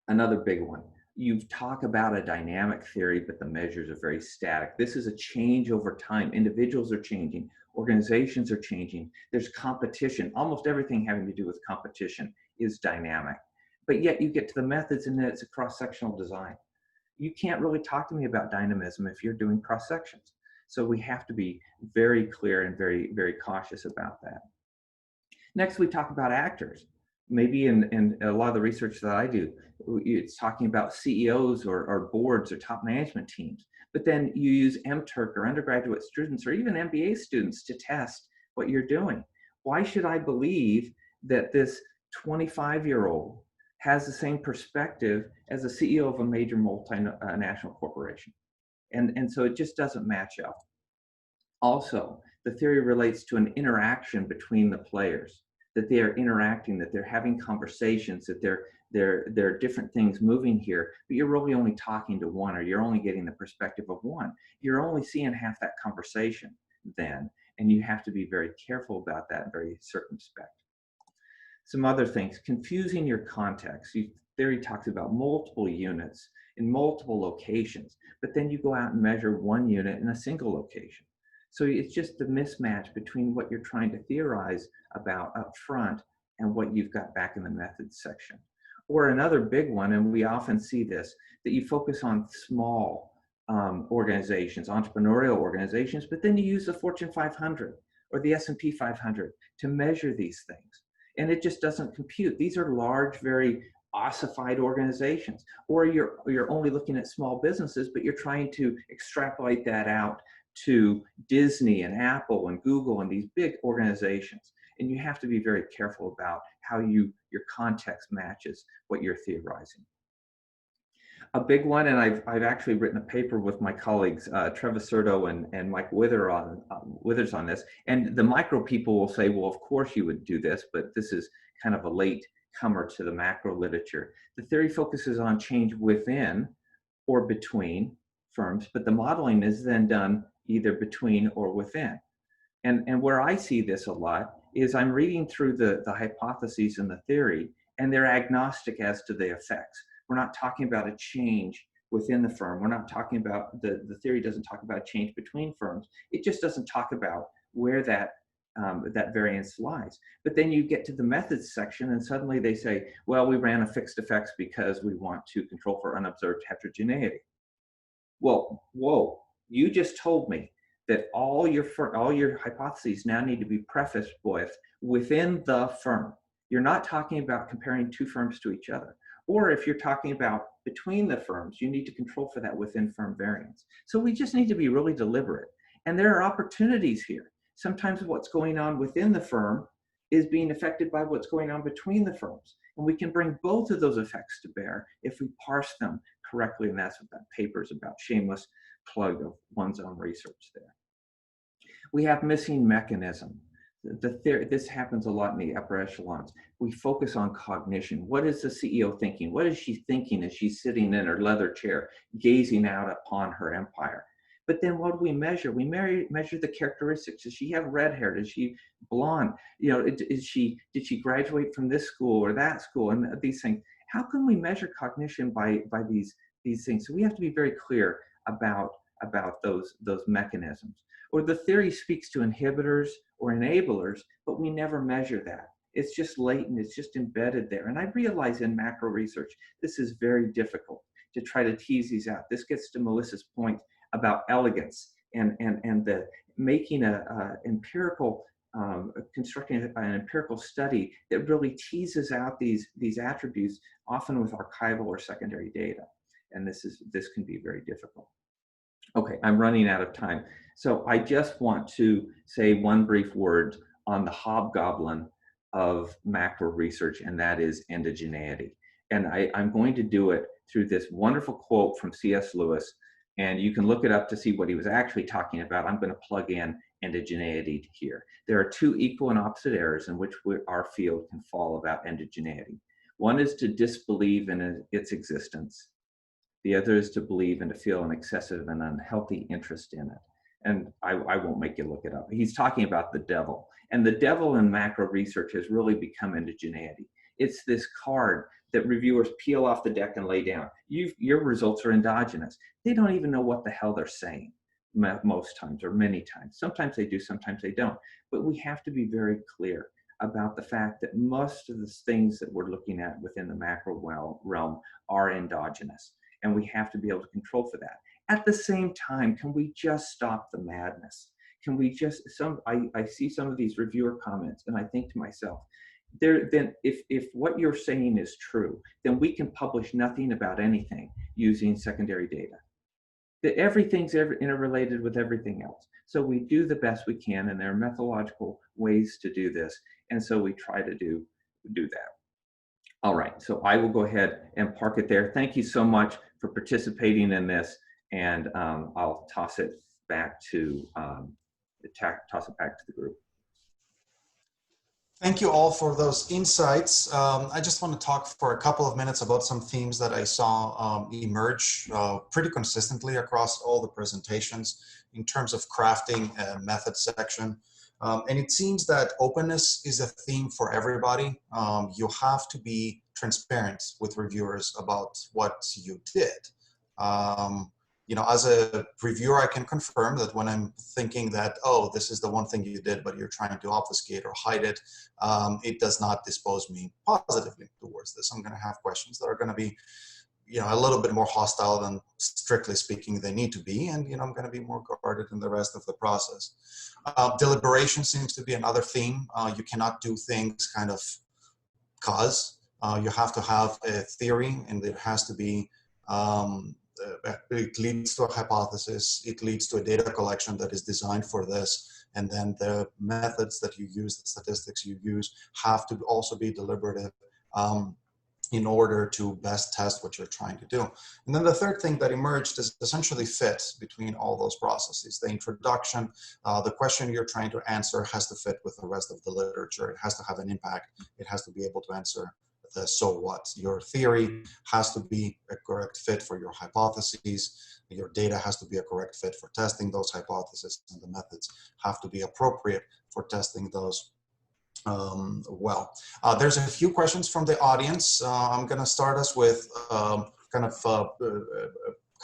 Another big one. You talk about a dynamic theory, but the measures are very static. This is a change over time. Individuals are changing. Organizations are changing. There's competition. Almost everything having to do with competition is dynamic. But yet you get to the methods and it's a cross-sectional design. You can't really talk to me about dynamism if you're doing cross-sections. So we have to be very clear and very, very cautious about that. Next, we talk about actors. Maybe in a lot of the research that I do, it's talking about CEOs or boards or top management teams. But then you use MTurk or undergraduate students or even MBA students to test what you're doing. Why should I believe that this 25-year-old has the same perspective as a CEO of a major multinational corporation? And so it just doesn't match up. Also, the theory relates to an interaction between the players, that they are interacting, that they're having conversations, that there are different things moving here, but you're really only talking to one, or you're only getting the perspective of one. You're only seeing half that conversation then, and you have to be very careful about that, very circumspect. Some other things, confusing your context. Theory talks about multiple units in multiple locations, but then you go out and measure one unit in a single location. So it's just the mismatch between what you're trying to theorize about up front and what you've got back in the methods section. Or another big one, and we often see this, that you focus on small organizations, entrepreneurial organizations, but then you use the Fortune 500 or the S&P 500 to measure these things. And it just doesn't compute. These are large, very ossified organizations. Or you're only looking at small businesses, but you're trying to extrapolate that out to Disney and Apple and Google and these big organizations. And you have to be very careful about how your context matches what you're theorizing. A big one, and I've actually written a paper with my colleagues, Trevisurdo and Mike Withers on this. And the micro people will say, well, of course you would do this, but this is kind of a late comer to the macro literature. The theory focuses on change within or between firms, but the modeling is then done either between or within. And where I see this a lot is I'm reading through the hypotheses and the theory, and they're agnostic as to the effects. We're not talking about a change within the firm. We're not talking about, the theory doesn't talk about change between firms. It just doesn't talk about where that variance lies. But then you get to the methods section and suddenly they say, well, we ran a fixed effects because we want to control for unobserved heterogeneity. Well, whoa, you just told me that all your hypotheses now need to be prefaced with within the firm. You're not talking about comparing two firms to each other. Or if you're talking about between the firms, you need to control for that within firm variance. So we just need to be really deliberate. And there are opportunities here. Sometimes what's going on within the firm is being affected by what's going on between the firms. And we can bring both of those effects to bear if we parse them correctly. And that's what that paper is about, shameless plug of one's own research there. We have missing mechanism. This happens a lot in the upper echelons. We focus on cognition. What is the CEO thinking? What is she thinking as she's sitting in her leather chair, gazing out upon her empire? But then what do we measure? We measure the characteristics. Does she have red hair? Is she blonde? You know, did she graduate from this school or that school? And these things. How can we measure cognition by these things? So we have to be very clear about those mechanisms. Or the theory speaks to inhibitors or enablers, but we never measure that. It's just latent, it's just embedded there. And I realize in macro research, this is very difficult to try to tease these out. This gets to Melissa's point about elegance and the making constructing an empirical study that really teases out these attributes, often with archival or secondary data. And this can be very difficult. Okay, I'm running out of time. So I just want to say one brief word on the hobgoblin of macro research, and that is endogeneity. And I'm going to do it through this wonderful quote from C.S. Lewis, and you can look it up to see what he was actually talking about. I'm going to plug in endogeneity here. There are two equal and opposite errors in which our field can fall about endogeneity. One is to disbelieve in its existence. The other is to believe and to feel an excessive and unhealthy interest in it. And I won't make you look it up. He's talking about the devil. And the devil in macro research has really become endogeneity. It's this card that reviewers peel off the deck and lay down. Your results are endogenous. They don't even know what the hell they're saying most times or many times. Sometimes they do, sometimes they don't. But we have to be very clear about the fact that most of the things that we're looking at within the macro realm are endogenous. And we have to be able to control for that. At the same time, can we just stop the madness? Can we just, I see some of these reviewer comments and I think to myself, then if what you're saying is true, then we can publish nothing about anything using secondary data. That everything's interrelated with everything else. So we do the best we can, and there are methodological ways to do this. And so we try to do that. All right, so I will go ahead and park it there. Thank you so much for participating in this, and I'll toss it back to the group. Thank you all for those insights. I just want to talk for a couple of minutes about some themes that I saw emerge pretty consistently across all the presentations in terms of crafting a method section. And it seems that openness is a theme for everybody. You have to be transparent with reviewers about what you did. You know, as a reviewer, I can confirm that when I'm thinking that, oh, this is the one thing you did, but you're trying to obfuscate or hide it, it does not dispose me positively towards this. I'm going to have questions that are going to be, you know, a little bit more hostile than strictly speaking they need to be, and you know, I'm going to be more guarded in the rest of the process. Deliberation seems to be another theme. You cannot do things kind of cause. You have to have a theory, and there has to be it leads to a hypothesis, it leads to a data collection that is designed for this, and then the methods that you use, the statistics you use, have to also be deliberative in order to best test what you're trying to do. And then the third thing that emerged is essentially fit between all those processes. The introduction, the question you're trying to answer has to fit with the rest of the literature. It has to have an impact. It has to be able to answer the so what. Your theory has to be a correct fit for your hypotheses. Your data has to be a correct fit for testing those hypotheses, and the methods have to be appropriate for testing those well. There's a few questions from the audience. I'm going to start us with kind of a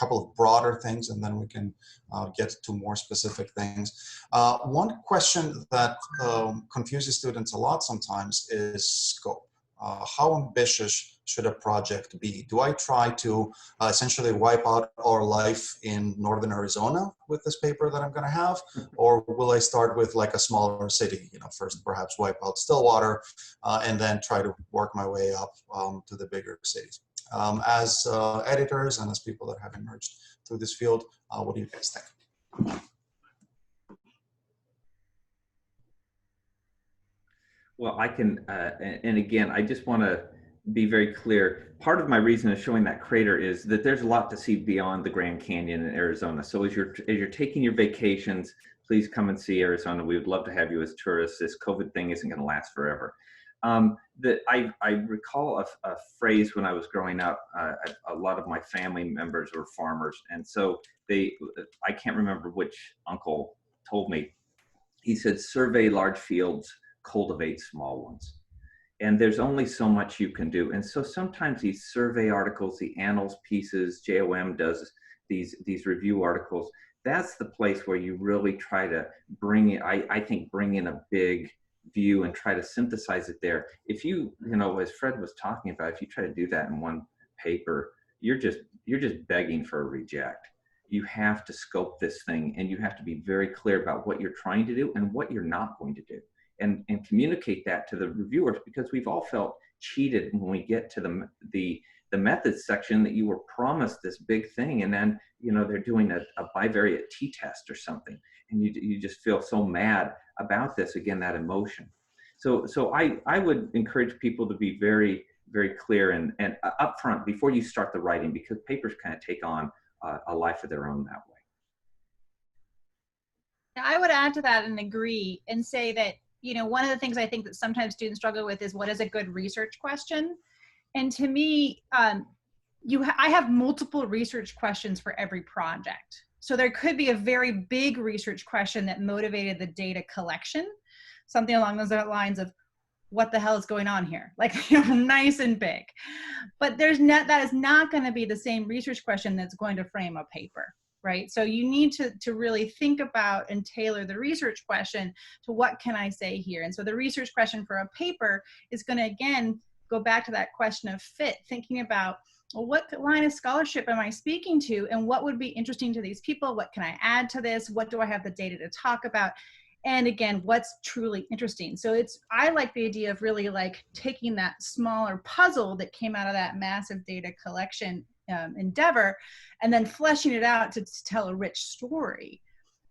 couple of broader things, and then we can get to more specific things. One question that confuses students a lot sometimes is scope. How ambitious should a project be? Do I try to essentially wipe out our life in northern Arizona with this paper that I'm going to have, or will I start with like a smaller city? You know, first perhaps wipe out Stillwater, and then try to work my way up to the bigger cities. As editors and as people that have emerged through this field, what do you guys think? Well, I can, and again, I just want to be very clear. Part of my reason of showing that crater is that there's a lot to see beyond the Grand Canyon in Arizona. So as you're taking your vacations, please come and see Arizona. We would love to have you as tourists. This COVID thing isn't going to last forever. I recall a phrase when I was growing up. A lot of my family members were farmers, and so I can't remember which uncle told me. He said, "Survey large fields, cultivate small ones." And there's only so much you can do. And so sometimes these survey articles, the annals pieces, JOM does these review articles, that's the place where you really try to bring in, I think, bring in a big view and try to synthesize it there. If you know, as Fred was talking about, if you try to do that in one paper, you're just begging for a reject. You have to scope this thing, and you have to be very clear about what you're trying to do and what you're not going to do. And communicate that to the reviewers, because we've all felt cheated when we get to the methods section, that you were promised this big thing, and then they're doing a bivariate t-test or something, and you just feel so mad about this, again, that emotion. So I would encourage people to be very, very clear and upfront before you start the writing, because papers kind of take on a life of their own that way. I would add to that and agree and say that one of the things I think that sometimes students struggle with is, what is a good research question? And to me, I have multiple research questions for every project. So there could be a very big research question that motivated the data collection, something along those lines of, what the hell is going on here? Like, nice and big. But that is not going to be the same research question that's going to frame a paper. Right? So you need to really think about and tailor the research question to, what can I say here? And so the research question for a paper is going to, again, go back to that question of fit, thinking about, well, what line of scholarship am I speaking to, and what would be interesting to these people? What can I add to this? What do I have the data to talk about? And again, what's truly interesting? So I like the idea of really like taking that smaller puzzle that came out of that massive data collection endeavor, and then fleshing it out to tell a rich story.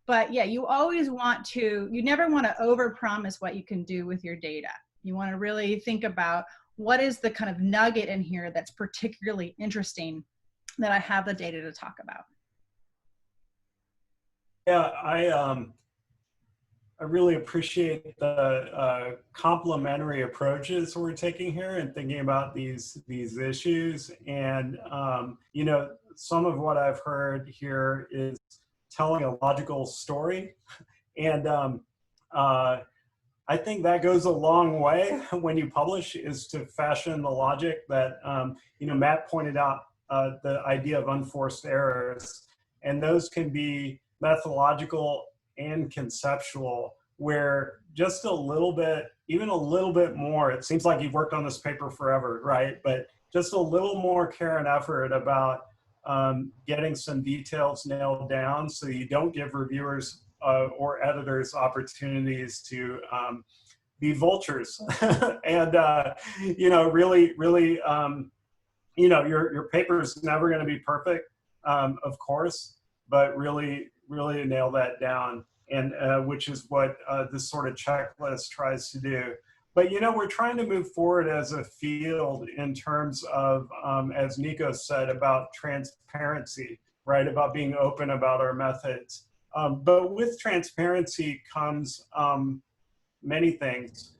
But yeah, you never want to overpromise what you can do with your data. You want to really think about, what is the kind of nugget in here that's particularly interesting that I have the data to talk about. Yeah, I really appreciate the complementary approaches we're taking here and thinking about these issues. And some of what I've heard here is telling a logical story, and I think that goes a long way when you publish, is to fashion the logic that Matt pointed out, the idea of unforced errors, and those can be methodological and conceptual, where just a little bit, even a little bit more, it seems like you've worked on this paper forever, right? But just a little more care and effort about getting some details nailed down, so you don't give reviewers or editors opportunities to be vultures. And really your paper is never going to be perfect, of course, but really nail that down, and which is what this sort of checklist tries to do. But we're trying to move forward as a field in terms of, as Nico said, about transparency, right? About being open about our methods. But with transparency comes many things.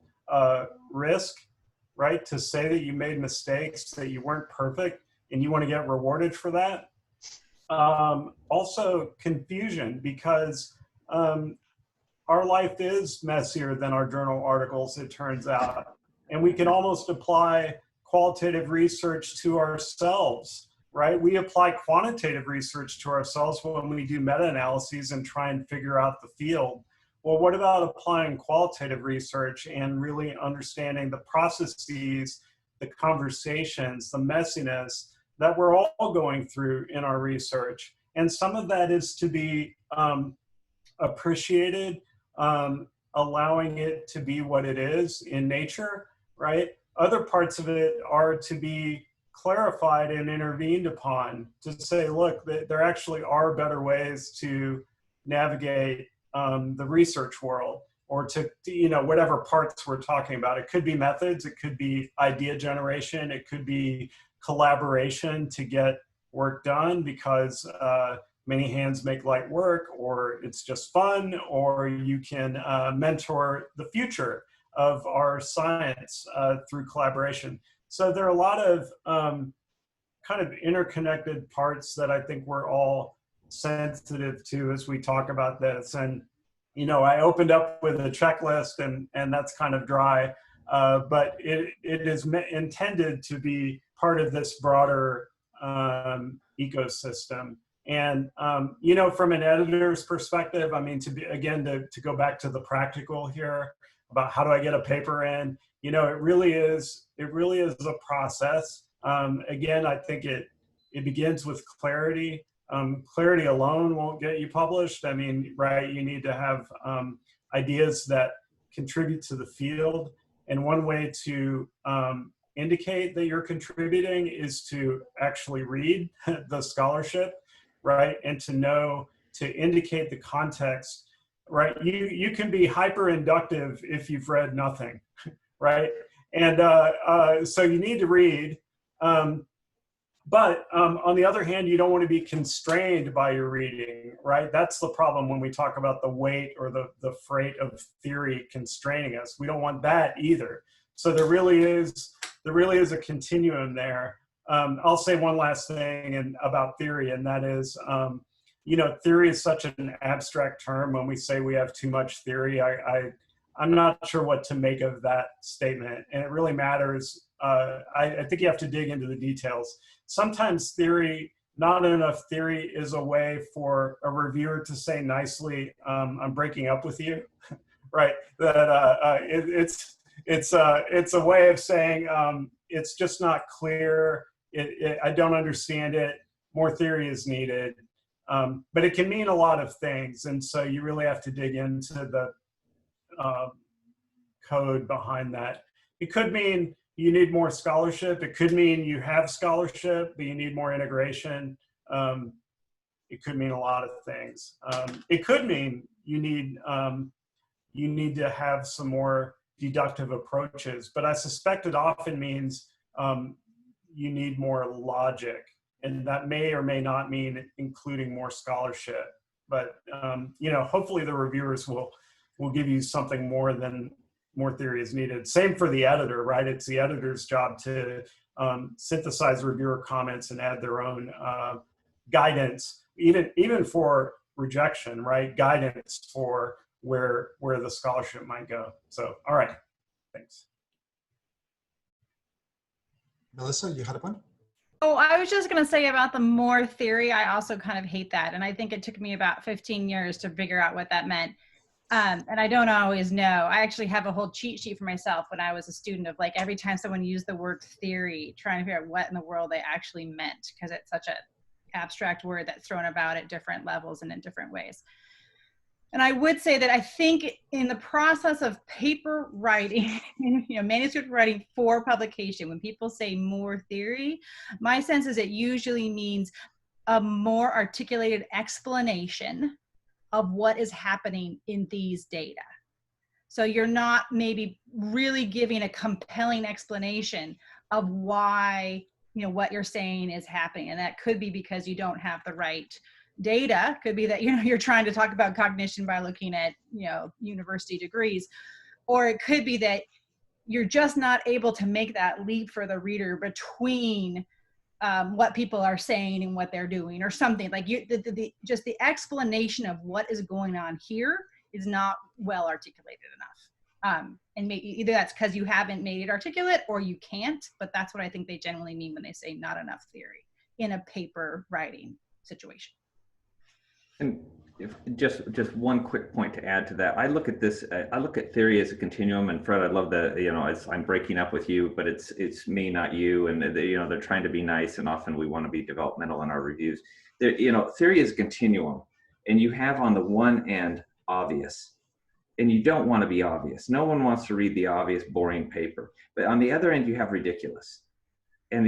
Risk, right? To say that you made mistakes, that you weren't perfect, and you want to get rewarded for that. Also confusion, because our life is messier than our journal articles, it turns out. And we can almost apply qualitative research to ourselves, right? We apply quantitative research to ourselves when we do meta-analyses and try and figure out the field. Well, what about applying qualitative research and really understanding the processes, the conversations, the messiness that we're all going through in our research? And some of that is to be appreciated, allowing it to be what it is in nature, right? Other parts of it are to be clarified and intervened upon, to say, look, there actually are better ways to navigate the research world. or to you know, whatever parts we're talking about. It could be methods, it could be idea generation, it could be collaboration to get work done because many hands make light work, or it's just fun, or you can mentor the future of our science through collaboration. So there are a lot of kind of interconnected parts that I think we're all sensitive to as we talk about this. And, you know, I opened up with a checklist and that's kind of dry, but it is intended to be part of this broader ecosystem. And, you know, from an editor's perspective, I mean, to go back to the practical here about how do I get a paper in, you know, it really is a process. Again, I think it begins with clarity. Clarity alone won't get you published. I mean, right, you need to have ideas that contribute to the field. And one way to indicate that you're contributing is to actually read the scholarship, right? And to indicate the context, right? You can be hyper inductive if you've read nothing, right? And so you need to read. But on the other hand, you don't want to be constrained by your reading, right? That's the problem when we talk about the weight or the freight of theory constraining us. We don't want that either. So there really is a continuum there. I'll say one last thing about theory, and that is, you know, theory is such an abstract term. When we say we have too much theory, I'm not sure what to make of that statement, and it really matters. I think you have to dig into the details. Sometimes not enough theory is a way for a reviewer to say nicely, I'm breaking up with you, right? That it's a way of saying, it's just not clear, I don't understand it, more theory is needed. But it can mean a lot of things, and so you really have to dig into the code behind that. It could mean you need more scholarship. It could mean you have scholarship, but you need more integration. It could mean a lot of things. It could mean you need to have some more deductive approaches, but I suspect it often means you need more logic, and that may or may not mean including more scholarship. But you know, hopefully the reviewers will give you something more than more theory is needed. Same for the editor, right? It's the editor's job to synthesize reviewer comments and add their own guidance, even for rejection, right? Guidance for where the scholarship might go. So, all right, thanks. Melissa, you had a point? Oh, I was just going to say about the more theory, I also kind of hate that. And I think it took me about 15 years to figure out what that meant. And I don't always know. I actually have a whole cheat sheet for myself when I was a student of like every time someone used the word theory, trying to figure out what in the world they actually meant, because it's such an abstract word that's thrown about at different levels and in different ways. And I would say that I think in the process of paper writing, you know, manuscript writing for publication, when people say more theory, my sense is it usually means a more articulated explanation of what is happening in these data. So you're not maybe really giving a compelling explanation of why, you know, what you're saying is happening. And that could be because you don't have the right data. Could be that, you know, you're trying to talk about cognition by looking at, you know, university degrees, or it could be that you're just not able to make that leap for the reader between what people are saying and what they're doing, or something like just the explanation of what is going on here is not well articulated enough. And maybe either that's because you haven't made it articulate or you can't, but that's what I think they generally mean when they say not enough theory in a paper writing situation. And just one quick point to add to that, I look at this. I look at theory as a continuum. And Fred, I love that. You know, I'm breaking up with you, but it's me, not you. And you know, they're trying to be nice, and often we want to be developmental in our reviews. You know, theory is a continuum, and you have on the one end obvious, and you don't want to be obvious. No one wants to read the obvious, boring paper. But on the other end, you have ridiculous. And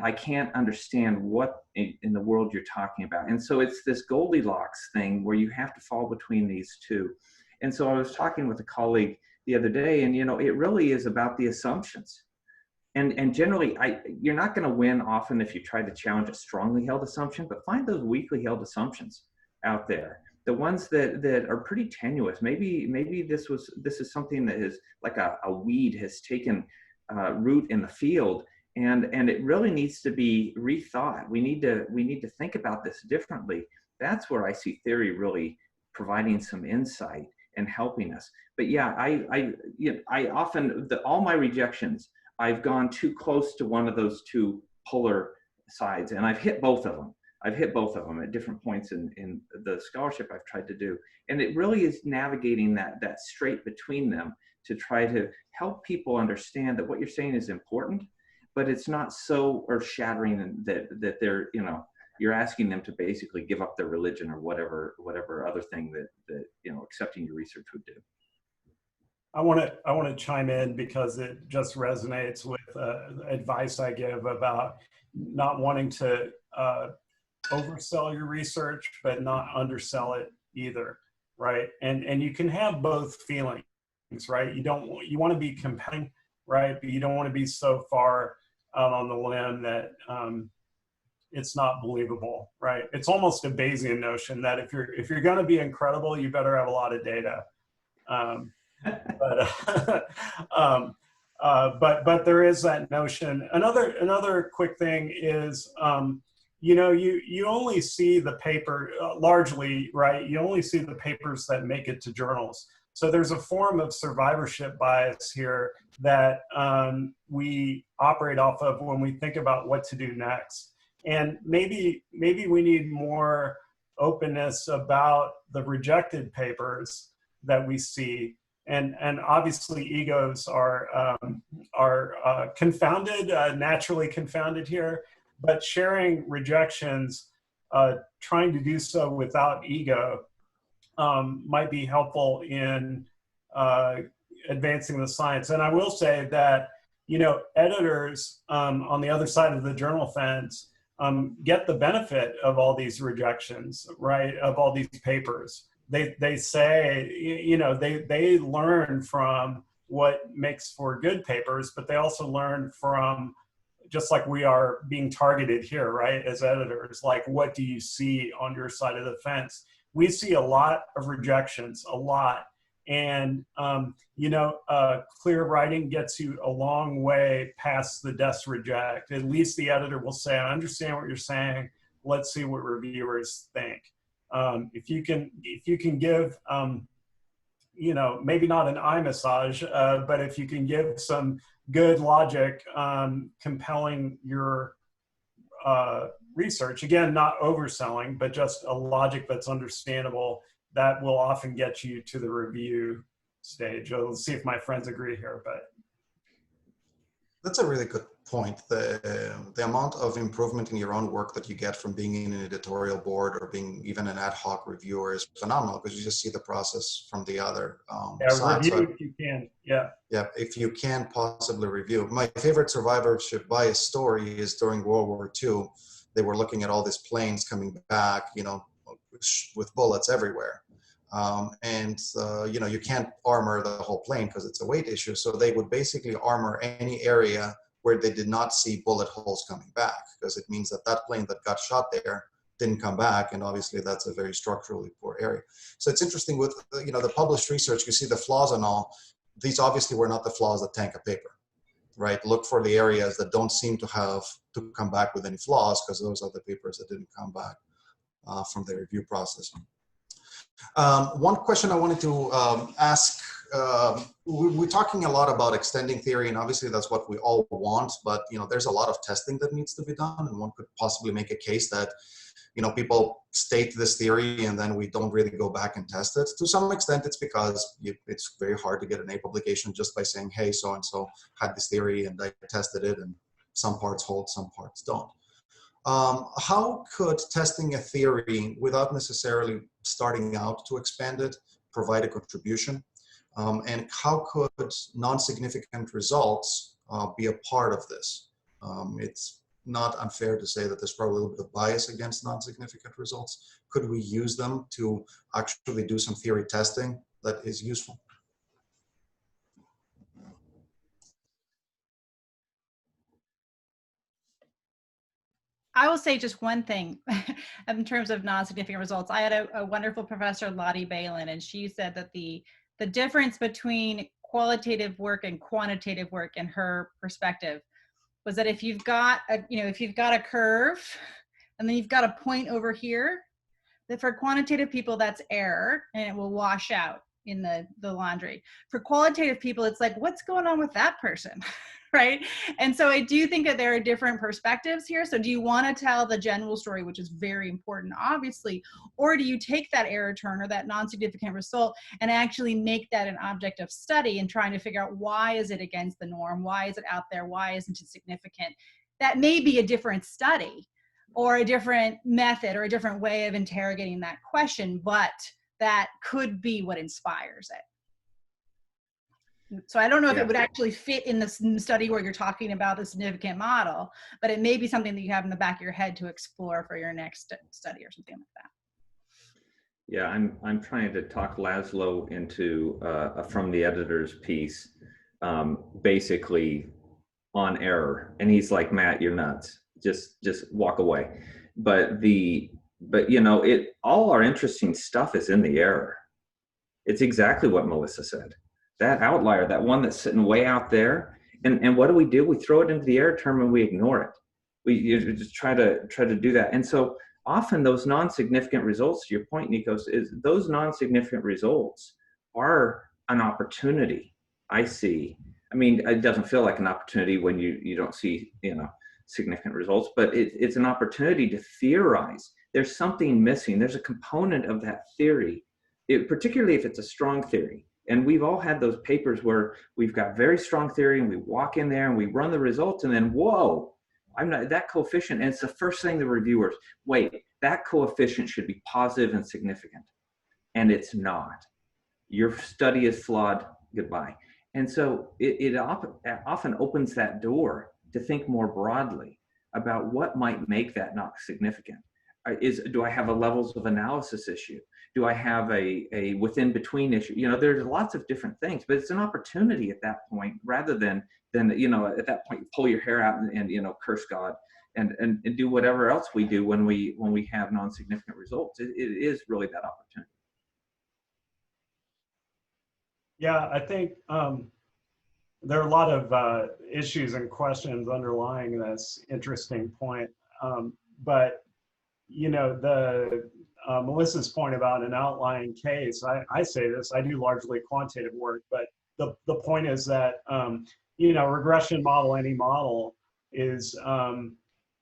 I can't understand what in the world you're talking about. And so it's this Goldilocks thing where you have to fall between these two. And so I was talking with a colleague the other day, and, you know, it really is about the assumptions. And generally, you're not going to win often if you try to challenge a strongly held assumption, but find those weakly held assumptions out there. The ones that are pretty tenuous. Maybe this is something that is like a weed has taken root in the field, and it really needs to be rethought. We need to think about this differently. That's where I see theory really providing some insight and helping us. But yeah, I often, all my rejections, I've gone too close to one of those two polar sides, and I've hit both of them. I've hit both of them at different points in the scholarship I've tried to do. And it really is navigating that straight between them to try to help people understand that what you're saying is important, but it's not so earth-shattering that they're, you know, you're asking them to basically give up their religion or whatever other thing that you know, accepting your research would do. I want to chime in because it just resonates with advice I give about not wanting to oversell your research, but not undersell it either, right? And you can have both feelings, right? You want to be compelling, right? But you don't want to be so far out on the limb that it's not believable, right? It's almost a Bayesian notion that if you're going to be incredible, you better have a lot of data. But there is that notion. Another quick thing is, you know, you only see the paper largely, right? You only see the papers that make it to journals. So there's a form of survivorship bias here that we operate off of when we think about what to do next. And maybe we need more openness about the rejected papers that we see. And obviously egos are confounded, naturally confounded here, but sharing rejections, trying to do so without ego might be helpful in advancing the science. And I will say that, you know, editors on the other side of the journal fence get the benefit of all these rejections, right, of all these papers. They say, you know, they learn from what makes for good papers, but they also learn from, just like we are being targeted here, right, as editors, like, what do you see on your side of the fence? We see a lot of rejections, a lot. And, you know, clear writing gets you a long way past the desk reject. At least the editor will say, I understand what you're saying. Let's see what reviewers think. If you can give, you know, maybe not an eye massage, but if you can give some good logic compelling your research, again, not overselling, but just a logic that's understandable, that will often get you to the review stage. We'll see if my friends agree here, but. That's a really good point. The amount of improvement in your own work that you get from being in an editorial board or being even an ad hoc reviewer is phenomenal, because you just see the process from the other side. Review so, if you can, yeah. Yeah, if you can possibly review. My favorite survivorship bias story is during World War II. They were looking at all these planes coming back, you know, with bullets everywhere. You know, you can't armor the whole plane because it's a weight issue. So they would basically armor any area where they did not see bullet holes coming back, because it means that that plane that got shot there didn't come back. And obviously that's a very structurally poor area. So it's interesting with, you know, the published research, you see the flaws and all. These obviously were not the flaws that tank a paper, right? Look for the areas that don't seem to have to come back with any flaws, because those are the papers that didn't come back from the review process. One question I wanted to ask, we're talking a lot about extending theory, and obviously that's what we all want, but, you know, there's a lot of testing that needs to be done, and one could possibly make a case that, you know, people state this theory and then we don't really go back and test it. To some extent, it's because it's very hard to get an A publication just by saying, hey, so-and-so had this theory and I tested it, and some parts hold, some parts don't. How could testing a theory without necessarily starting out to expand it provide a contribution? And how could non-significant results be a part of this? It's not unfair to say that there's probably a little bit of bias against non-significant results. Could we use them to actually do some theory testing that is useful. I will say just one thing in terms of non-significant results. I had a wonderful professor, Lottie Balin, and she said that the difference between qualitative work and quantitative work in her perspective was that if you've got a curve and then you've got a point over here, that for quantitative people that's error and it will wash out in the laundry. For qualitative people, it's like, what's going on with that person? Right? And so I do think that there are different perspectives here. So do you want to tell the general story, which is very important, obviously, or do you take that error turn or that non-significant result and actually make that an object of study and trying to figure out why is it against the norm? Why is it out there? Why isn't it significant? That may be a different study or a different method or a different way of interrogating that question, but that could be what inspires it. So I don't know if it would actually fit in the study where you're talking about the significant model, but it may be something that you have in the back of your head to explore for your next study or something like that. Yeah, I'm trying to talk Laszlo into from the editor's piece, basically on error, and he's like, Matt, you're nuts. Just walk away. But you know, all our interesting stuff is in the error. It's exactly what Melissa said. That outlier, that one that's sitting way out there, and what do? We throw it into the error term and we ignore it. You just try to do that. And so often those non-significant results, to your point, Nikos, is those non-significant results are an opportunity. I see. I mean, it doesn't feel like an opportunity when you don't see, you know, significant results, but it's an opportunity to theorize. There's something missing. There's a component of that theory, particularly if it's a strong theory. And we've all had those papers where we've got very strong theory and we walk in there and we run the results and then, whoa, I'm not that coefficient. And it's the first thing the reviewers, wait, that coefficient should be positive and significant. And it's not. Your study is flawed, goodbye. And so it often opens that door to think more broadly about what might make that not significant. Do I have a levels of analysis issue? Do I have a within between issue? You know, there's lots of different things, but it's an opportunity at that point rather than you know, at that point you pull your hair out and you know, curse God and do whatever else we do when we have non-significant results. It is really that opportunity. Yeah, I think there are a lot of issues and questions underlying this interesting point, but you know, Melissa's point about an outlying case, I say this, I do largely quantitative work, but the point is that, you know, regression model, any model is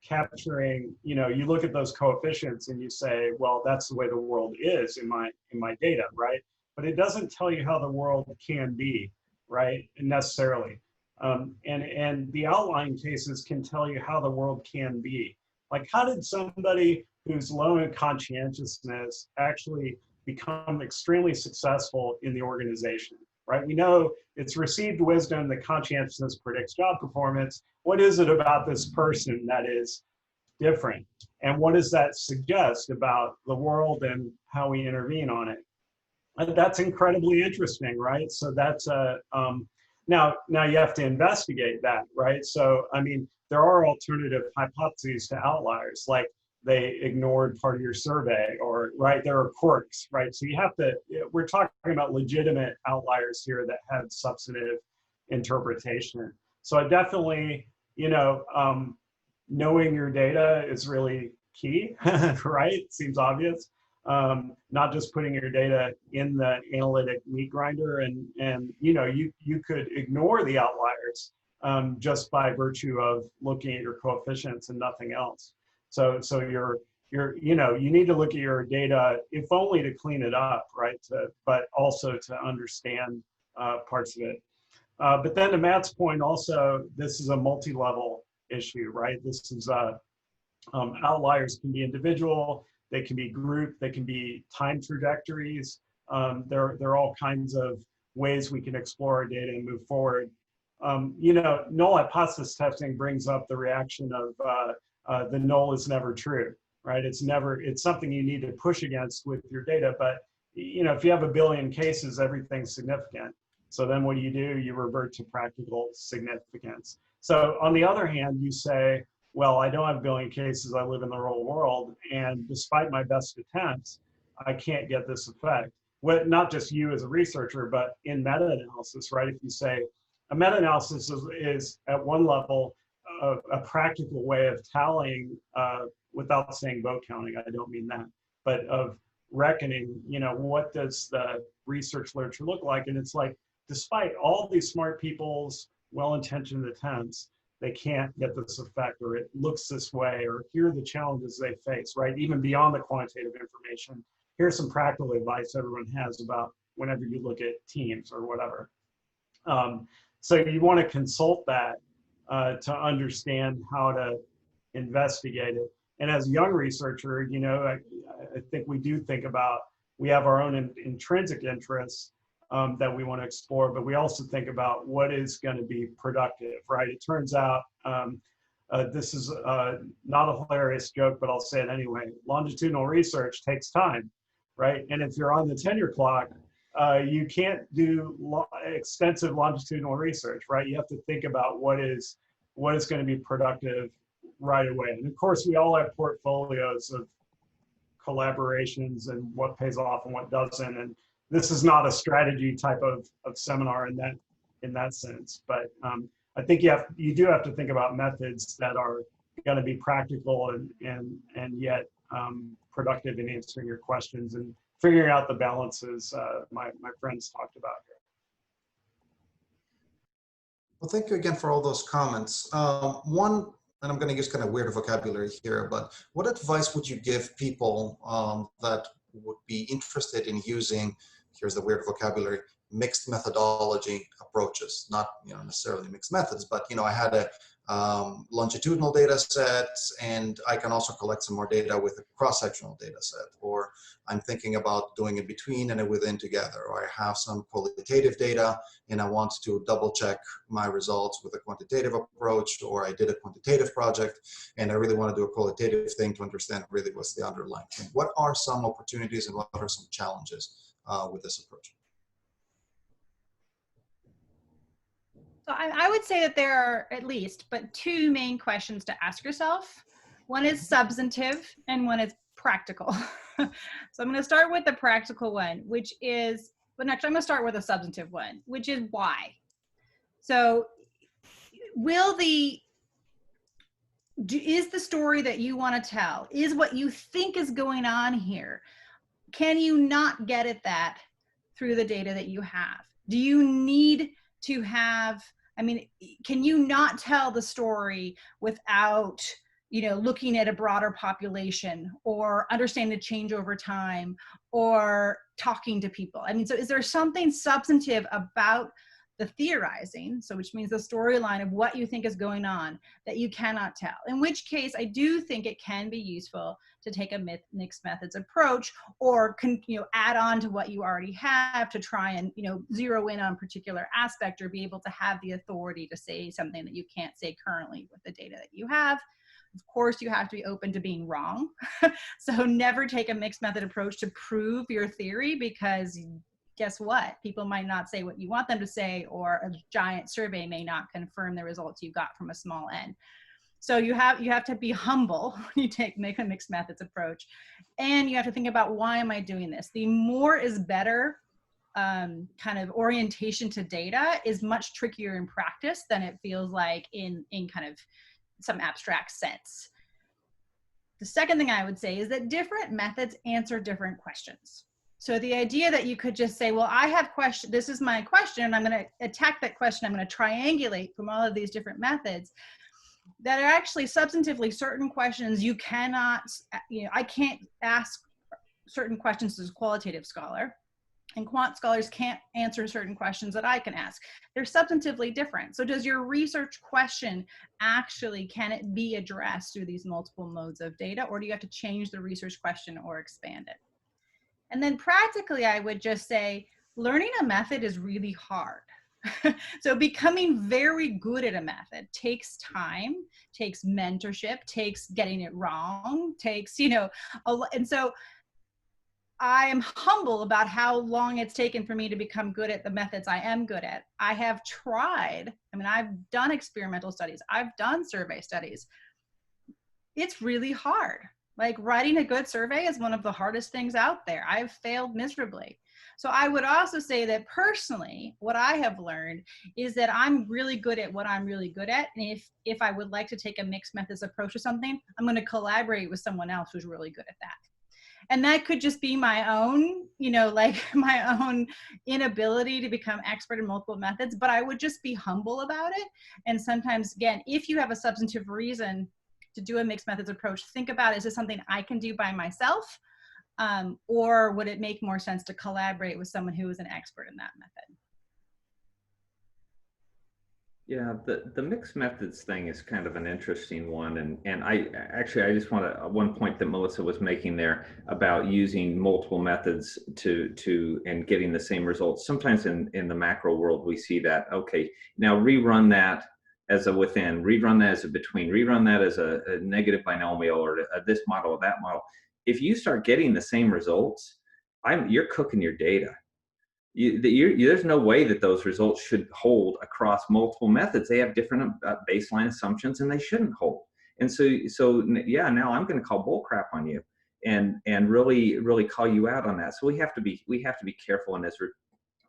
capturing, you know, you look at those coefficients and you say, well, that's the way the world is in my data, right? But it doesn't tell you how the world can be, right, necessarily. And the outlying cases can tell you how the world can be. Like, how did somebody who's low in conscientiousness actually become extremely successful in the organization, right? We know it's received wisdom that conscientiousness predicts job performance. What is it about this person that is different? And what does that suggest about the world and how we intervene on it? And that's incredibly interesting, right? So that's now you have to investigate that, right? So, I mean, there are alternative hypotheses to outliers, like they ignored part of your survey, or, right, there are quirks, right? So you have to, we're talking about legitimate outliers here that have substantive interpretation. So I definitely, you know, knowing your data is really key, right? Seems obvious. Not just putting your data in the analytic meat grinder and you know, you could ignore the outliers just by virtue of looking at your coefficients and nothing else. So you're you know, you need to look at your data, if only to clean it up, right? But also to understand parts of it. But then to Matt's point, also, this is a multi-level issue, right? This is outliers can be individual, they can be group, they can be time trajectories. There are all kinds of ways we can explore our data and move forward. You know, null hypothesis testing brings up the reaction of the null is never true, right? It's something you need to push against with your data, but you know, if you have a billion cases, everything's significant. So then what do? You revert to practical significance. So on the other hand, you say, well, I don't have a billion cases, I live in the real world, and despite my best attempts, I can't get this effect. Well, not just you as a researcher, but in meta-analysis, right? If you say a meta-analysis is at one level a practical way of tallying, without saying vote counting, I don't mean that, but of reckoning, you know, what does the research literature look like? And it's like, despite all these smart people's well-intentioned attempts, they can't get this effect, or it looks this way, or here are the challenges they face, right? Even beyond the quantitative information, here's some practical advice everyone has about whenever you look at teams or whatever. So you want to consult that to understand how to investigate it. And as a young researcher, you know, I think we do think about, we have our own intrinsic interests that we want to explore, but we also think about what is going to be productive, right? It turns out, this is not a hilarious joke, but I'll say it anyway. Longitudinal research takes time, right? And if you're on the tenure clock, you can't do extensive longitudinal research, right? You have to think about what is going to be productive right away. And of course, we all have portfolios of collaborations and what pays off and what doesn't. And this is not a strategy type of seminar in that sense. But I think you do have to think about methods that are going to be practical and yet productive in answering your questions and figuring out the balances my friends talked about here. Well, thank you again for all those comments. One, and I'm going to use kind of weird vocabulary here, but what advice would you give people that would be interested in using, here's the weird vocabulary, mixed methodology approaches? Not, you know, necessarily mixed methods, but, you know, I had a longitudinal data set, and I can also collect some more data with a cross-sectional data set, or I'm thinking about doing a between and a within together, or I have some qualitative data and I want to double check my results with a quantitative approach, or I did a quantitative project and I really want to do a qualitative thing to understand really what's the underlying thing. What are some opportunities and what are some challenges with this approach? So I would say that there are at least but two main questions to ask yourself. One is substantive and one is practical. So I'm going to start with the practical one, which is, but next I'm going to start with a substantive one, which is why. So is the story that you want to tell, is what you think is going on here, can you not get at that through the data that you have? Do you need to have, I mean, can you not tell the story without, you know, looking at a broader population or understanding the change over time or talking to people? I mean, so is there something substantive about the theorizing, so which means the storyline of what you think is going on, that you cannot tell? In which case, I do think it can be useful to take a mixed methods approach, or add on to what you already have to try and zero in on a particular aspect, or be able to have the authority to say something that you can't say currently with the data that you have. Of course, you have to be open to being wrong. So never take a mixed method approach to prove your theory, because guess what? People might not say what you want them to say, or a giant survey may not confirm the results you got from a small n. So you have to be humble when you make a mixed methods approach, and you have to think about, why am I doing this? The more is better kind of orientation to data is much trickier in practice than it feels like in kind of some abstract sense. The second thing I would say is that different methods answer different questions. So the idea that you could just say, well, I have question, this is my question, and I'm going to attack that question, I'm going to triangulate from all of these different methods, that are actually substantively certain questions you cannot, I can't ask certain questions as a qualitative scholar, and quant scholars can't answer certain questions that I can ask. They're substantively different. So does your research question actually, can it be addressed through these multiple modes of data, or do you have to change the research question or expand it? And then practically, I would just say, learning a method is really hard. So becoming very good at a method takes time, takes mentorship, takes getting it wrong, takes, and so I am humble about how long it's taken for me to become good at the methods I am good at. I have tried, I mean, I've done experimental studies, I've done survey studies. It's really hard. Like writing a good survey is one of the hardest things out there. I've failed miserably. So I would also say that personally, what I have learned is that I'm really good at what I'm really good at. And if I would like to take a mixed methods approach to something, I'm going to collaborate with someone else who's really good at that. And that could just be my own, like my own inability to become expert in multiple methods, but I would just be humble about it. And sometimes, again, if you have a substantive reason to do a mixed methods approach, think about, is this something I can do by myself? Or would it make more sense to collaborate with someone who is an expert in that method? Yeah, the mixed methods thing is kind of an interesting one, and I just want to, one point that Melissa was making there about using multiple methods and getting the same results. Sometimes in the macro world we see that, okay, now rerun that as a within, rerun that as a between, rerun that as a negative binomial, or this model or that model. If you start getting the same results, you're cooking your data. There's no way that those results should hold across multiple methods. They have different baseline assumptions, and they shouldn't hold. And so yeah, now I'm going to call bull crap on you, and really call you out on that. So we have to be careful, and as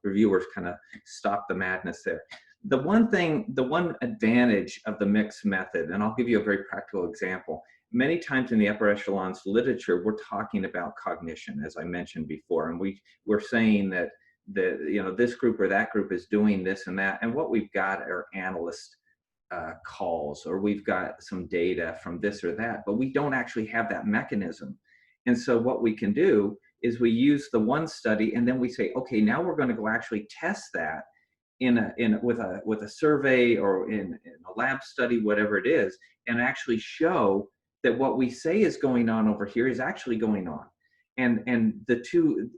reviewers kind of stop the madness there. The one advantage of the mixed method, and I'll give you a very practical example. Many times in the upper echelons literature, we're talking about cognition, as I mentioned before, and we're saying that this group or that group is doing this and that, and what we've got are analyst calls, or we've got some data from this or that, but we don't actually have that mechanism. And so what we can do is we use the one study, and then we say, okay, now we're going to go actually test that with a survey or in a lab study, whatever it is, and actually show that what we say is going on over here is actually going on. And the two,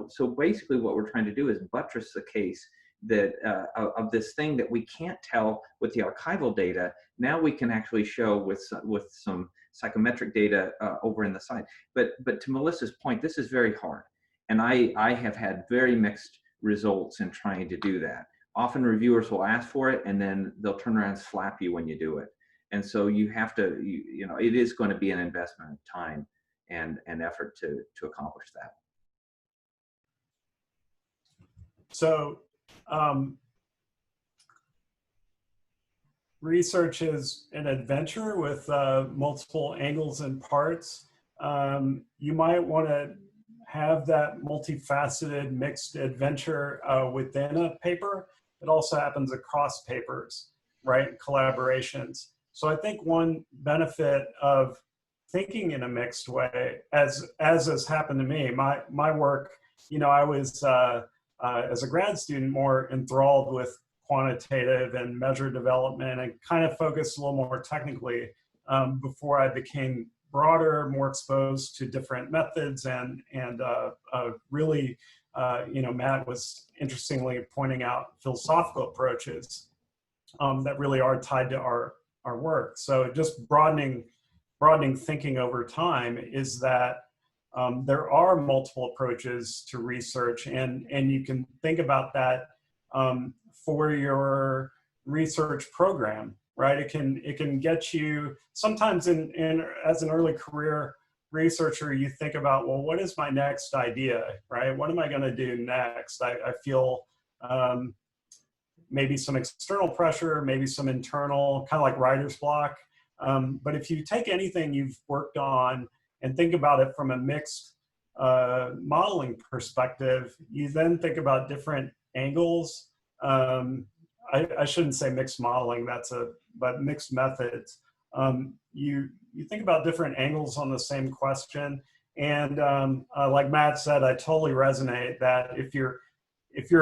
so basically what we're trying to do is buttress the case that of this thing that we can't tell with the archival data. Now we can actually show with some psychometric data over in the side. But to Melissa's point, this is very hard. And I have had very mixed results in trying to do that. Often reviewers will ask for it, and then they'll turn around and slap you when you do it. And so you have to, it is going to be an investment of time and effort to accomplish that. So research is an adventure with multiple angles and parts. You might want to have that multifaceted mixed adventure within a paper. It also happens across papers, right? Collaborations. So I think one benefit of thinking in a mixed way, as has happened to me, my work, I was as a grad student more enthralled with quantitative and measure development, and kind of focused a little more technically before I became broader, more exposed to different methods, and really, Matt was interestingly pointing out philosophical approaches that really are tied to our work. So just broadening thinking over time is that there are multiple approaches to research, and you can think about that for your research program, right? It can get you sometimes as an early career researcher, you think about, well, what is my next idea, right? What am I going to do next? I feel maybe some external pressure, maybe some internal, kind of like writer's block. But if you take anything you've worked on and think about it from a mixed modeling perspective, you then think about different angles. I shouldn't say mixed modeling, but mixed methods. You think about different angles on the same question. And like Matt said, I totally resonate that if you're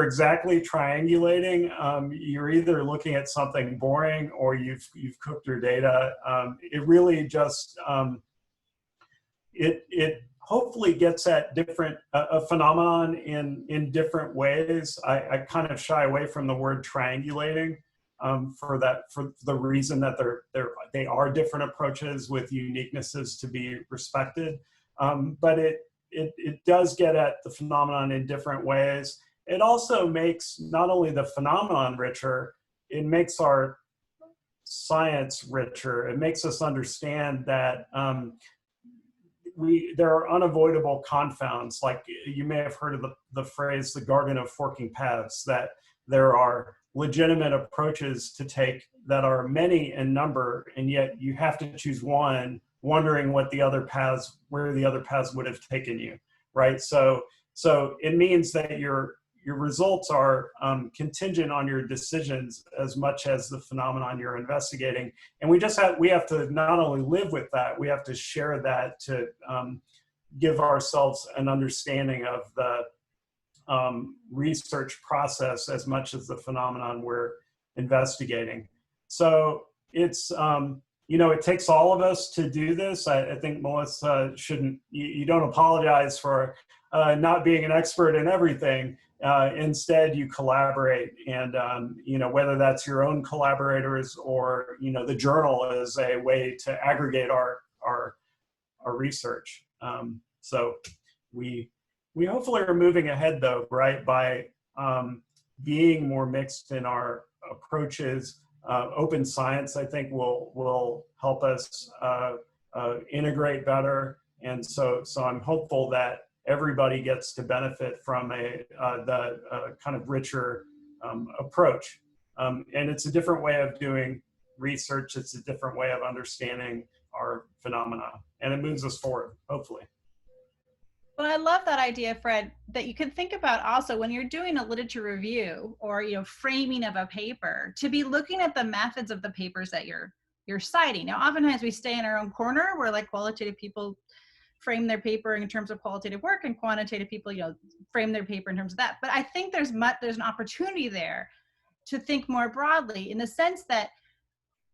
exactly triangulating, you're either looking at something boring or you've cooked your data. It really just, it hopefully gets at different, a phenomenon in different ways. I kind of shy away from the word triangulating for the reason that they are different approaches with uniquenesses to be respected. But it does get at the phenomenon in different ways. It also makes not only the phenomenon richer, it makes our science richer. It makes us understand that there are unavoidable confounds. Like you may have heard of the phrase, the garden of forking paths, that there are legitimate approaches to take that are many in number, and yet you have to choose one, wondering what the other paths, where the other paths would have taken you, right? So it means that your results are contingent on your decisions as much as the phenomenon you're investigating. And we have to not only live with that, we have to share that to give ourselves an understanding of the research process as much as the phenomenon we're investigating. So it's, it takes all of us to do this. I think Melissa you don't apologize for not being an expert in everything. Instead, you collaborate, and whether that's your own collaborators or the journal is a way to aggregate our research. So we hopefully are moving ahead, though, right, by being more mixed in our approaches. Open science, I think, will help us integrate better, and so I'm hopeful that everybody gets to benefit from the kind of richer approach. And it's a different way of doing research. It's a different way of understanding our phenomena, and it moves us forward, hopefully. Well, I love that idea, Fred, that you can think about also when you're doing a literature review or framing of a paper, to be looking at the methods of the papers that you're citing. Now, oftentimes we stay in our own corner where like qualitative people frame their paper in terms of qualitative work, and quantitative people, frame their paper in terms of that. But I think there's an opportunity there to think more broadly, in the sense that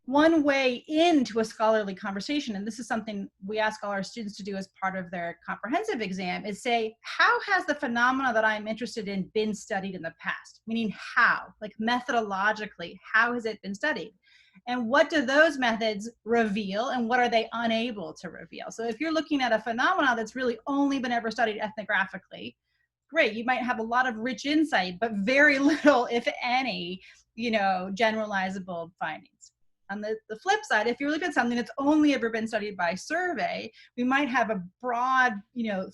one way into a scholarly conversation, and this is something we ask all our students to do as part of their comprehensive exam, is say, how has the phenomena that I'm interested in been studied in the past? Meaning how, like methodologically, how has it been studied? And what do those methods reveal, and what are they unable to reveal? So if you're looking at a phenomena that's really only been ever studied ethnographically, great, you might have a lot of rich insight, but very little, if any, generalizable findings. On the flip side, if you look at something that's only ever been studied by survey, we might have a broad,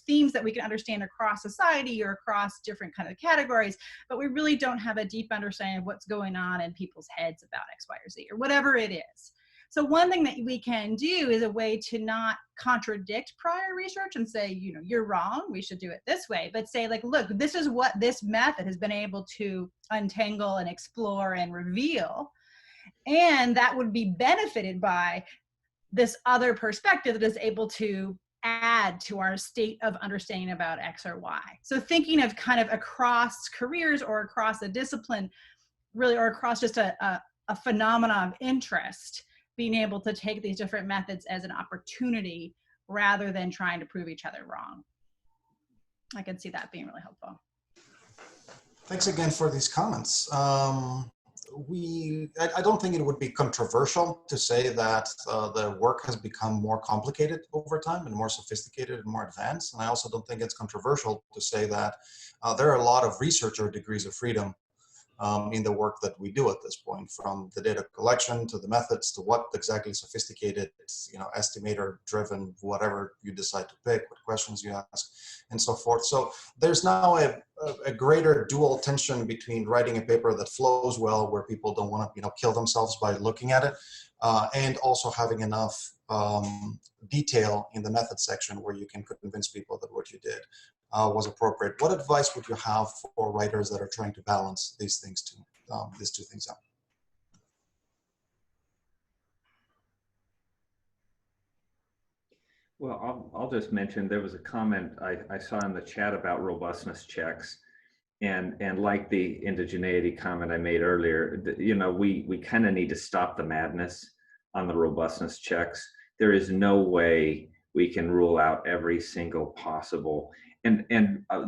themes that we can understand across society or across different kind of categories, but we really don't have a deep understanding of what's going on in people's heads about X, Y, or Z, or whatever it is. So one thing that we can do is a way to not contradict prior research and say, you're wrong, we should do it this way, but say, like, look, this is what this method has been able to untangle and explore and reveal. And that would be benefited by this other perspective that is able to add to our state of understanding about X or Y. So thinking of kind of across careers or across a discipline, really, or across just a phenomena of interest, being able to take these different methods as an opportunity rather than trying to prove each other wrong. I can see that being really helpful. Thanks again for these comments. I don't think it would be controversial to say that the work has become more complicated over time and more sophisticated and more advanced. And I also don't think it's controversial to say that there are a lot of researcher degrees of freedom in the work that we do at this point, from the data collection to the methods to what exactly sophisticated, estimator driven, whatever you decide to pick, what questions you ask, and so forth. So there's now a greater dual tension between writing a paper that flows well, where people don't want to kill themselves by looking at it, and also having enough detail in the method section where you can convince people that what you did was appropriate. What advice would you have for writers that are trying to balance these things these two things out? Well, I'll just mention, there was a comment I saw in the chat about robustness checks, and like the indigeneity comment I made earlier, we kind of need to stop the madness on the robustness checks. There is no way we can rule out every single possible. And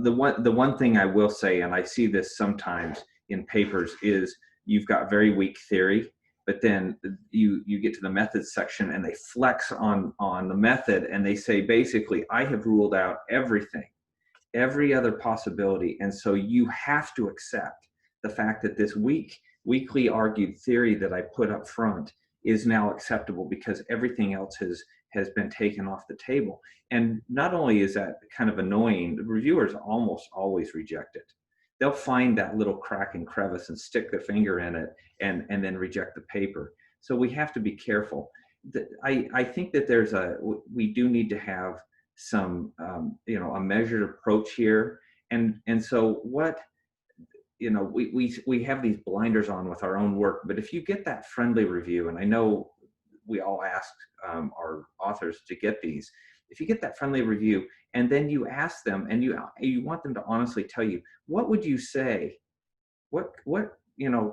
the one thing I will say, and I see this sometimes in papers, is you've got very weak theory but then you get to the methods section and they flex on the method, and they say, basically, I have ruled out everything, every other possibility. And so you have to accept the fact that this weakly argued theory that I put up front is now acceptable because everything else has been taken off the table. And not only is that kind of annoying, the reviewers almost always reject it. They'll find that little crack and crevice and stick their finger in it and then reject the paper. So we have to be careful. I think that we do need to have some, a measured approach here. And so what, we have these blinders on with our own work, but if you get that friendly review, and I know we all ask our authors to get these, if you get that friendly review and then you ask them and you want them to honestly tell you, what would you say, what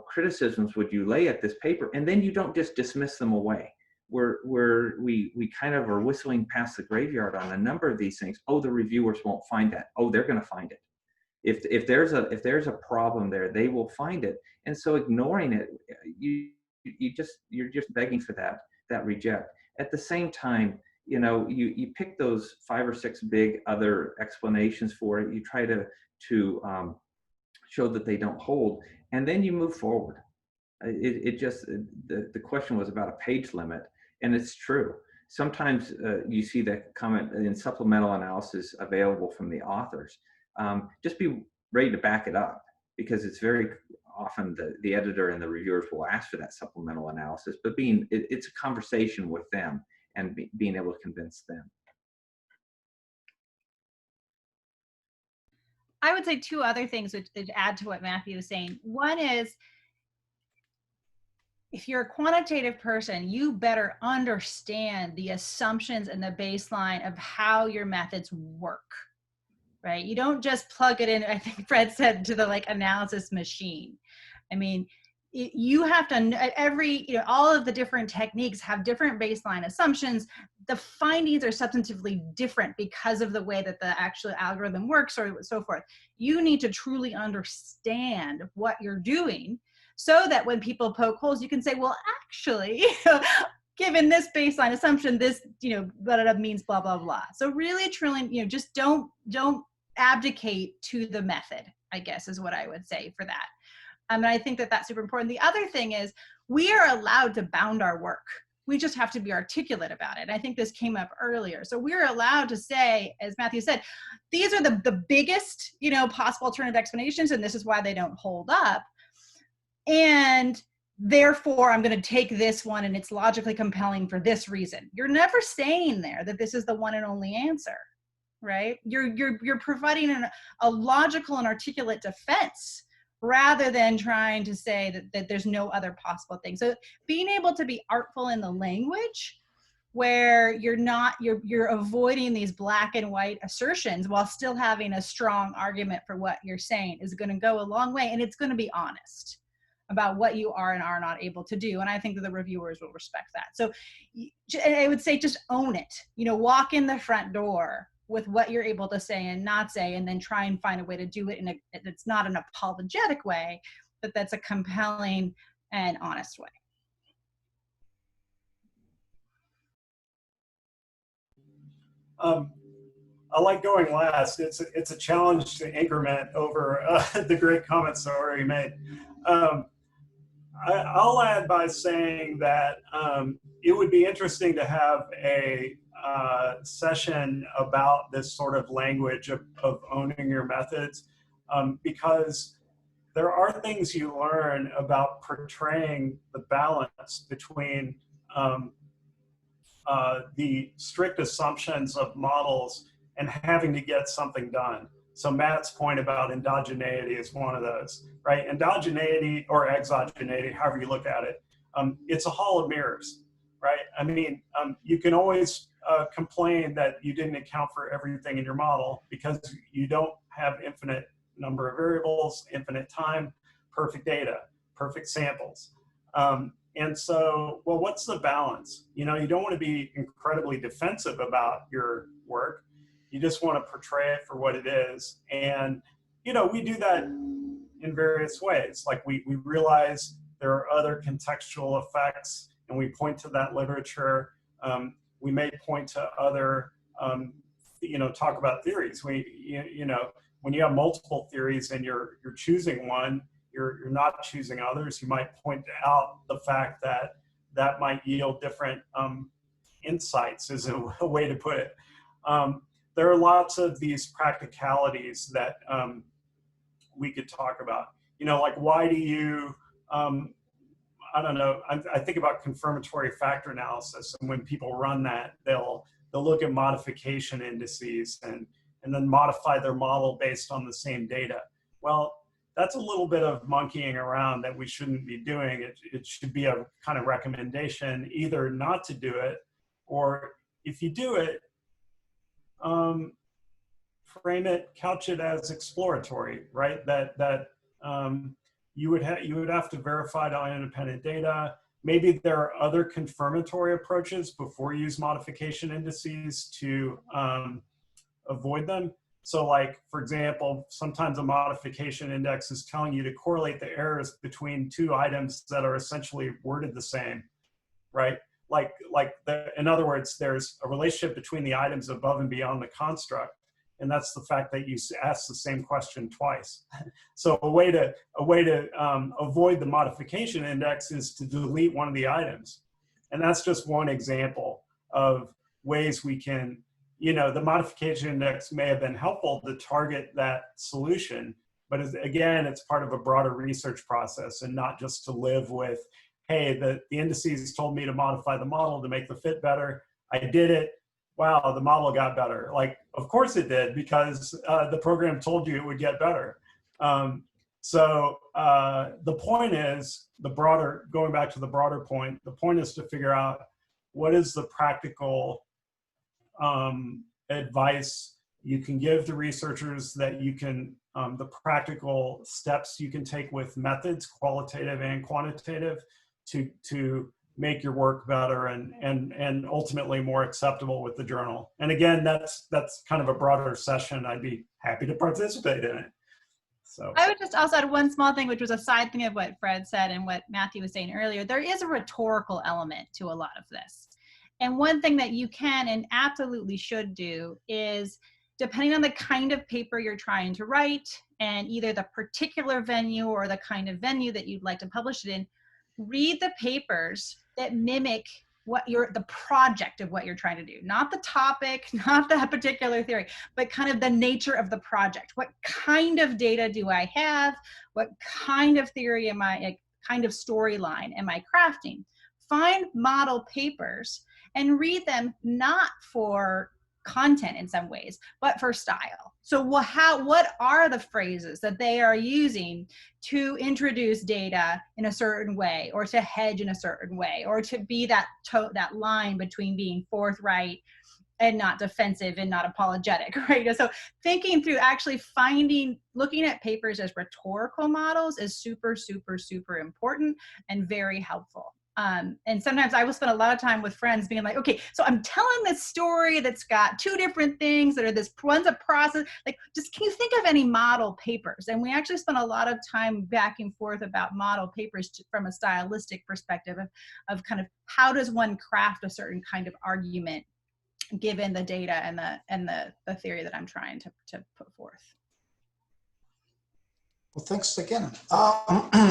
criticisms would you lay at this paper? And then you don't just dismiss them away. We kind of are whistling past the graveyard on a number of these things. Oh, the reviewers won't find that. Oh, they're going to find it. If there's a problem there, they will find it. And so ignoring it, you're just begging for that reject. At the same time, you pick those 5 or 6 big other explanations for it. You try to show that they don't hold, and then you move forward. The question was about a page limit, and it's true. Sometimes you see that comment in supplemental analysis available from the authors. Just be ready to back it up, because it's very often the editor and the reviewers will ask for that supplemental analysis, but it's a conversation with them and being able to convince them. I would say 2 other things which add to what Matthew was saying. One is, if you're a quantitative person, you better understand the assumptions and the baseline of how your methods work, right? You don't just plug it in, I think Fred said, to the analysis machine. I mean, you have to, all of the different techniques have different baseline assumptions. The findings are substantively different because of the way that the actual algorithm works, or so forth. You need to truly understand what you're doing, so that when people poke holes, you can say, well, actually, given this baseline assumption, this, that means blah, blah, blah. So really, truly, just don't abdicate to the method, I guess, is what I would say for that. And I think that that's super important. The other thing is, we are allowed to bound our work. We just have to be articulate about it. I think this came up earlier. So we're allowed to say, as Matthew said, these are the biggest, possible alternative explanations, and this is why they don't hold up. And therefore, I'm going to take this one, and it's logically compelling for this reason. You're never saying there that this is the one and only answer, right? You're providing a logical and articulate defense, rather than trying to say that there's no other possible thing. So being able to be artful in the language, where you're avoiding these black and white assertions while still having a strong argument for what you're saying, is going to go a long way, and it's going to be honest about what you are and are not able to do. And I think that the reviewers will respect that. So I would say, just own it. Walk in the front door with what you're able to say and not say, and then try and find a way to do it it's not an apologetic way, but that's a compelling and honest way. I like going last. It's a challenge to increment over the great comments that already made. I'll add by saying that it would be interesting to have a session about this sort of language of owning your methods, because there are things you learn about portraying the balance between the strict assumptions of models and having to get something done. So Matt's point about endogeneity is one of those, right? Endogeneity or exogeneity, however you look at it, it's a hall of mirrors, right? I mean, you can always complain that you didn't account for everything in your model, because you don't have infinite number of variables, infinite time, perfect data, perfect samples. And so, well, what's the balance? You don't want to be incredibly defensive about your work. You just want to portray it for what it is. And, we do that in various ways. Like we realize there are other contextual effects, and we point to that literature. We may point to other, talk about theories. When you have multiple theories and you're choosing one, you're not choosing others. You might point out the fact that that might yield different insights, is a way to put it. There are lots of these practicalities that we could talk about. Like, why do you, I don't know, I think about confirmatory factor analysis, and when people run that, they'll look at modification indices and then modify their model based on the same data. Well, that's a little bit of monkeying around that we shouldn't be doing. It should be a kind of recommendation either not to do it, or if you do it, frame it, couch it as exploratory, right? That you would have to verify it on independent data. Maybe there are other confirmatory approaches before you use modification indices to avoid them. So, like, for example, sometimes a modification index is telling you to correlate the errors between two items that are essentially worded the same, right? In other words, there's a relationship between the items above and beyond the construct, and that's the fact that you ask the same question twice. So a way to avoid the modification index is to delete one of the items, and that's just one example of ways we can. The modification index may have been helpful to target that solution, but again, it's part of a broader research process, and not just to live with, hey, the indices told me to modify the model to make the fit better. I did it. Wow, the model got better. Like, of course it did, because the program told you it would get better. So the point is, going back to the broader point, the point is to figure out what is the practical advice you can give to researchers, that you can, the practical steps you can take with methods, qualitative and quantitative, to make your work better and ultimately more acceptable with the journal. And again, that's kind of a broader session. I'd be happy to participate in it. So I would just also add one small thing, which was a side thing of what Fred said and what Matthew was saying earlier. There is a rhetorical element to a lot of this. And one thing that you can and absolutely should do is, depending on the kind of paper you're trying to write and either the particular venue or the kind of venue that you'd like to publish it in, read the papers that mimic the project of what you're trying to do. Not the topic, not that particular theory, but kind of the nature of the project. What kind of data do I have? What kind of theory kind of storyline am I crafting? Find model papers and read them not for content in some ways, but for style. So what are the phrases that they are using to introduce data in a certain way, or to hedge in a certain way, or to be that line between being forthright and not defensive and not apologetic, right? So thinking through actually looking at papers as rhetorical models is super, super, super important and very helpful. And sometimes I will spend a lot of time with friends being like, okay, so I'm telling this story that's got two different things that are one's a process, like, just can you think of any model papers? And we actually spend a lot of time back and forth about model papers from a stylistic perspective of kind of how does one craft a certain kind of argument given the data and the theory that I'm trying to put forth. Well, thanks again.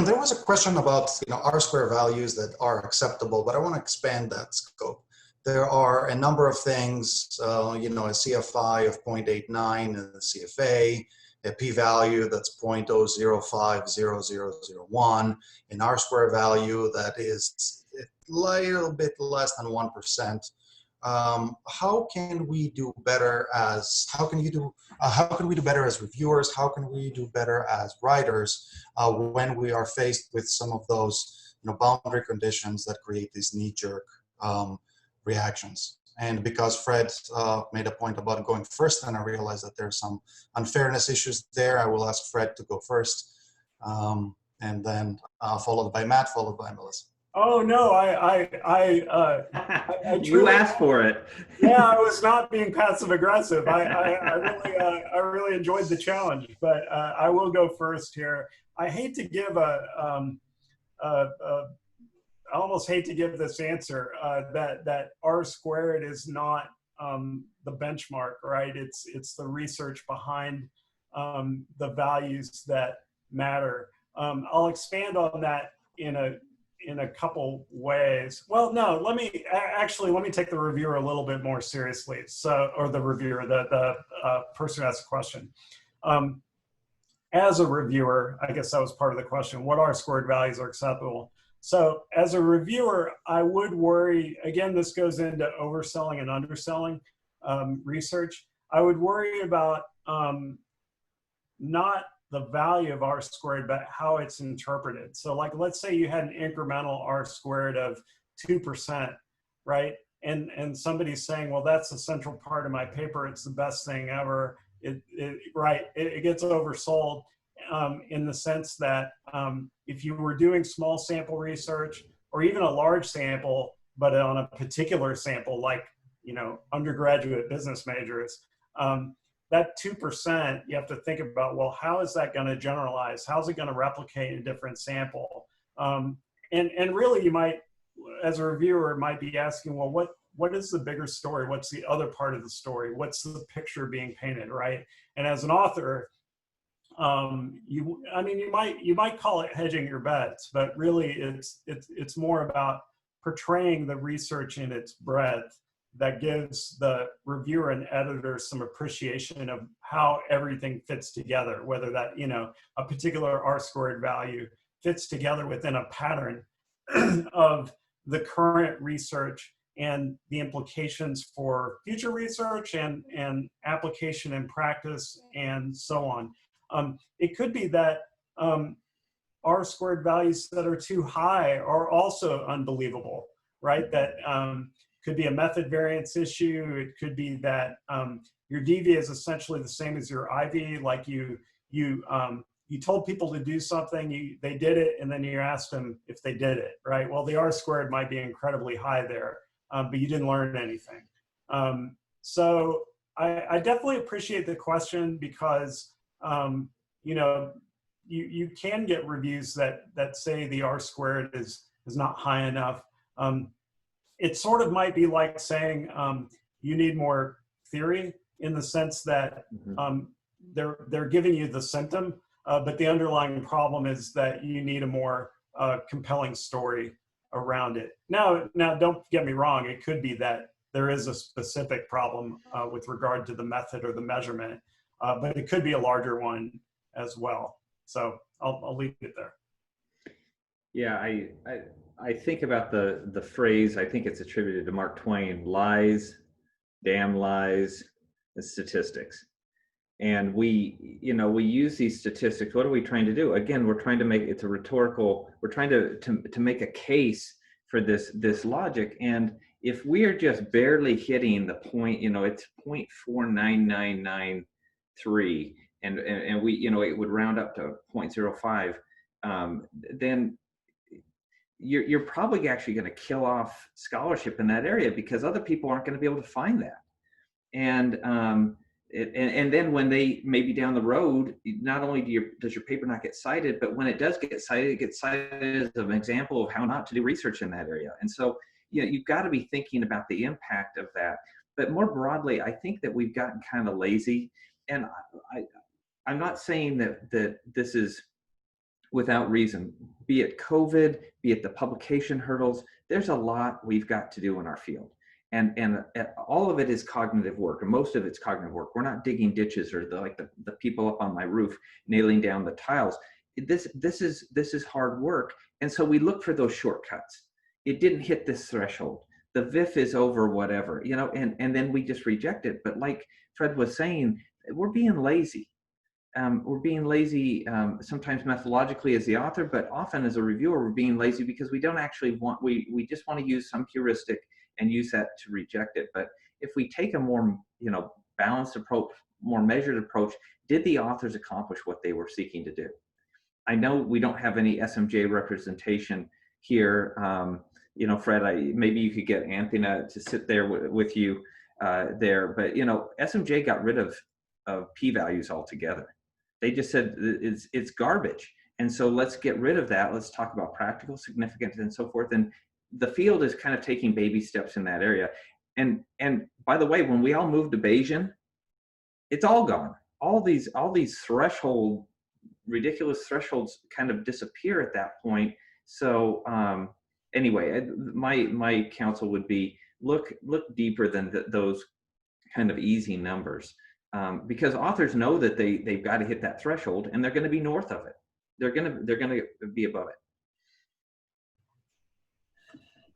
There was a question about R-square values that are acceptable, but I want to expand that scope. There are a number of things, a CFI of 0.89 in the CFA, a p-value that's 0.0050001, an R-square value that is a little bit less than 1%. How can we do better how can we do better as reviewers? How can we do better as writers when we are faced with some of those boundary conditions that create these knee-jerk reactions? And because Fred made a point about going first, and I realized that there's some unfairness issues there, I will ask Fred to go first, and then followed by Matt, followed by Melissa. Oh no, you asked for it. Yeah, I was not being passive aggressive. I really enjoyed the challenge, but I will go first here. I hate to give a I almost hate to give this answer, that R squared is not the benchmark, right? It's the research behind the values that matter. I'll expand on that in a couple ways. Well, no, let me take the reviewer a little bit more seriously. So, or the reviewer, the person who asked the question. As a reviewer, I guess that was part of the question, what R squared values are acceptable? So as a reviewer, I would worry, again, this goes into overselling and underselling research. I would worry about not the value of R squared, but how it's interpreted. So like, let's say you had an incremental R squared of 2%, right? And somebody's saying, well, that's the central part of my paper. It's the best thing ever. It gets oversold in the sense that if you were doing small sample research or even a large sample, but on a particular sample, like, you know, undergraduate business majors, that 2%, you have to think about, well, how is that going to generalize? How's it going to replicate in a different sample? And really, you might, as a reviewer, might be asking, well, what is the bigger story? What's the other part of the story? What's the picture being painted, right? And as an author, you might call it hedging your bets, but really it's more about portraying the research in its breadth that gives the reviewer and editor some appreciation of how everything fits together, whether that, you know, a particular R squared value fits together within a pattern of the current research and the implications for future research and application and practice and so on. It could be that R squared values that are too high are also unbelievable, right? That could be a method variance issue. It could be that your DV is essentially the same as your IV, like you told people to do something, they did it, and then you asked them if they did it, right? Well, the R squared might be incredibly high there, but you didn't learn anything. So I definitely appreciate the question because, you know, you can get reviews that say the R squared is not high enough. It sort of might be like saying you need more theory in the sense that they're giving you the symptom, but the underlying problem is that you need a more compelling story around it. Now, don't get me wrong. It could be that there is a specific problem with regard to the method or the measurement, but it could be a larger one as well. So I'll leave it there. Yeah, I think about the phrase, I think it's attributed to Mark Twain, lies, damn lies, and statistics. And we use these statistics. What are we trying to do? Again, we're trying to make, it's a rhetorical, we're trying to make a case for this logic. And if we are just barely hitting the point, you know, it's 0.49993, and we, you know, it would round up to 0.05, then you're probably actually going to kill off scholarship in that area because other people aren't going to be able to find that. And then when they maybe down the road, not only does your paper not get cited, but when it does get cited, it gets cited as an example of how not to do research in that area. And so, you know, you've got to be thinking about the impact of that. But more broadly, I think that we've gotten kind of lazy. And I'm not saying that this is without reason, be it COVID, be it the publication hurdles. There's a lot we've got to do in our field. And all of it is cognitive work, and most of it's cognitive work. We're not digging ditches or the people up on my roof nailing down the tiles. This is hard work, and so we look for those shortcuts. It didn't hit this threshold. The VIF is over, whatever, you know, and then we just reject it. But like Fred was saying, we're being lazy. We're being lazy sometimes methodologically as the author, but often as a reviewer, we're being lazy because we don't actually want, we just want to use some heuristic and use that to reject it. But if we take a more, you know, balanced approach, more measured approach, did the authors accomplish what they were seeking to do? I know we don't have any SMJ representation here. You know, Fred, maybe you could get Anthony to sit there with you there, but you know, SMJ got rid of p-values altogether. They just said it's garbage. And so let's get rid of that. Let's talk about practical significance and so forth. And the field is kind of taking baby steps in that area. And by the way, when we all moved to Bayesian, it's all gone. All these ridiculous thresholds kind of disappear at that point. So anyway, my counsel would be look deeper than those kind of easy numbers, because authors know that they've got to hit that threshold, and they're going to be north of it. They're going to be above it.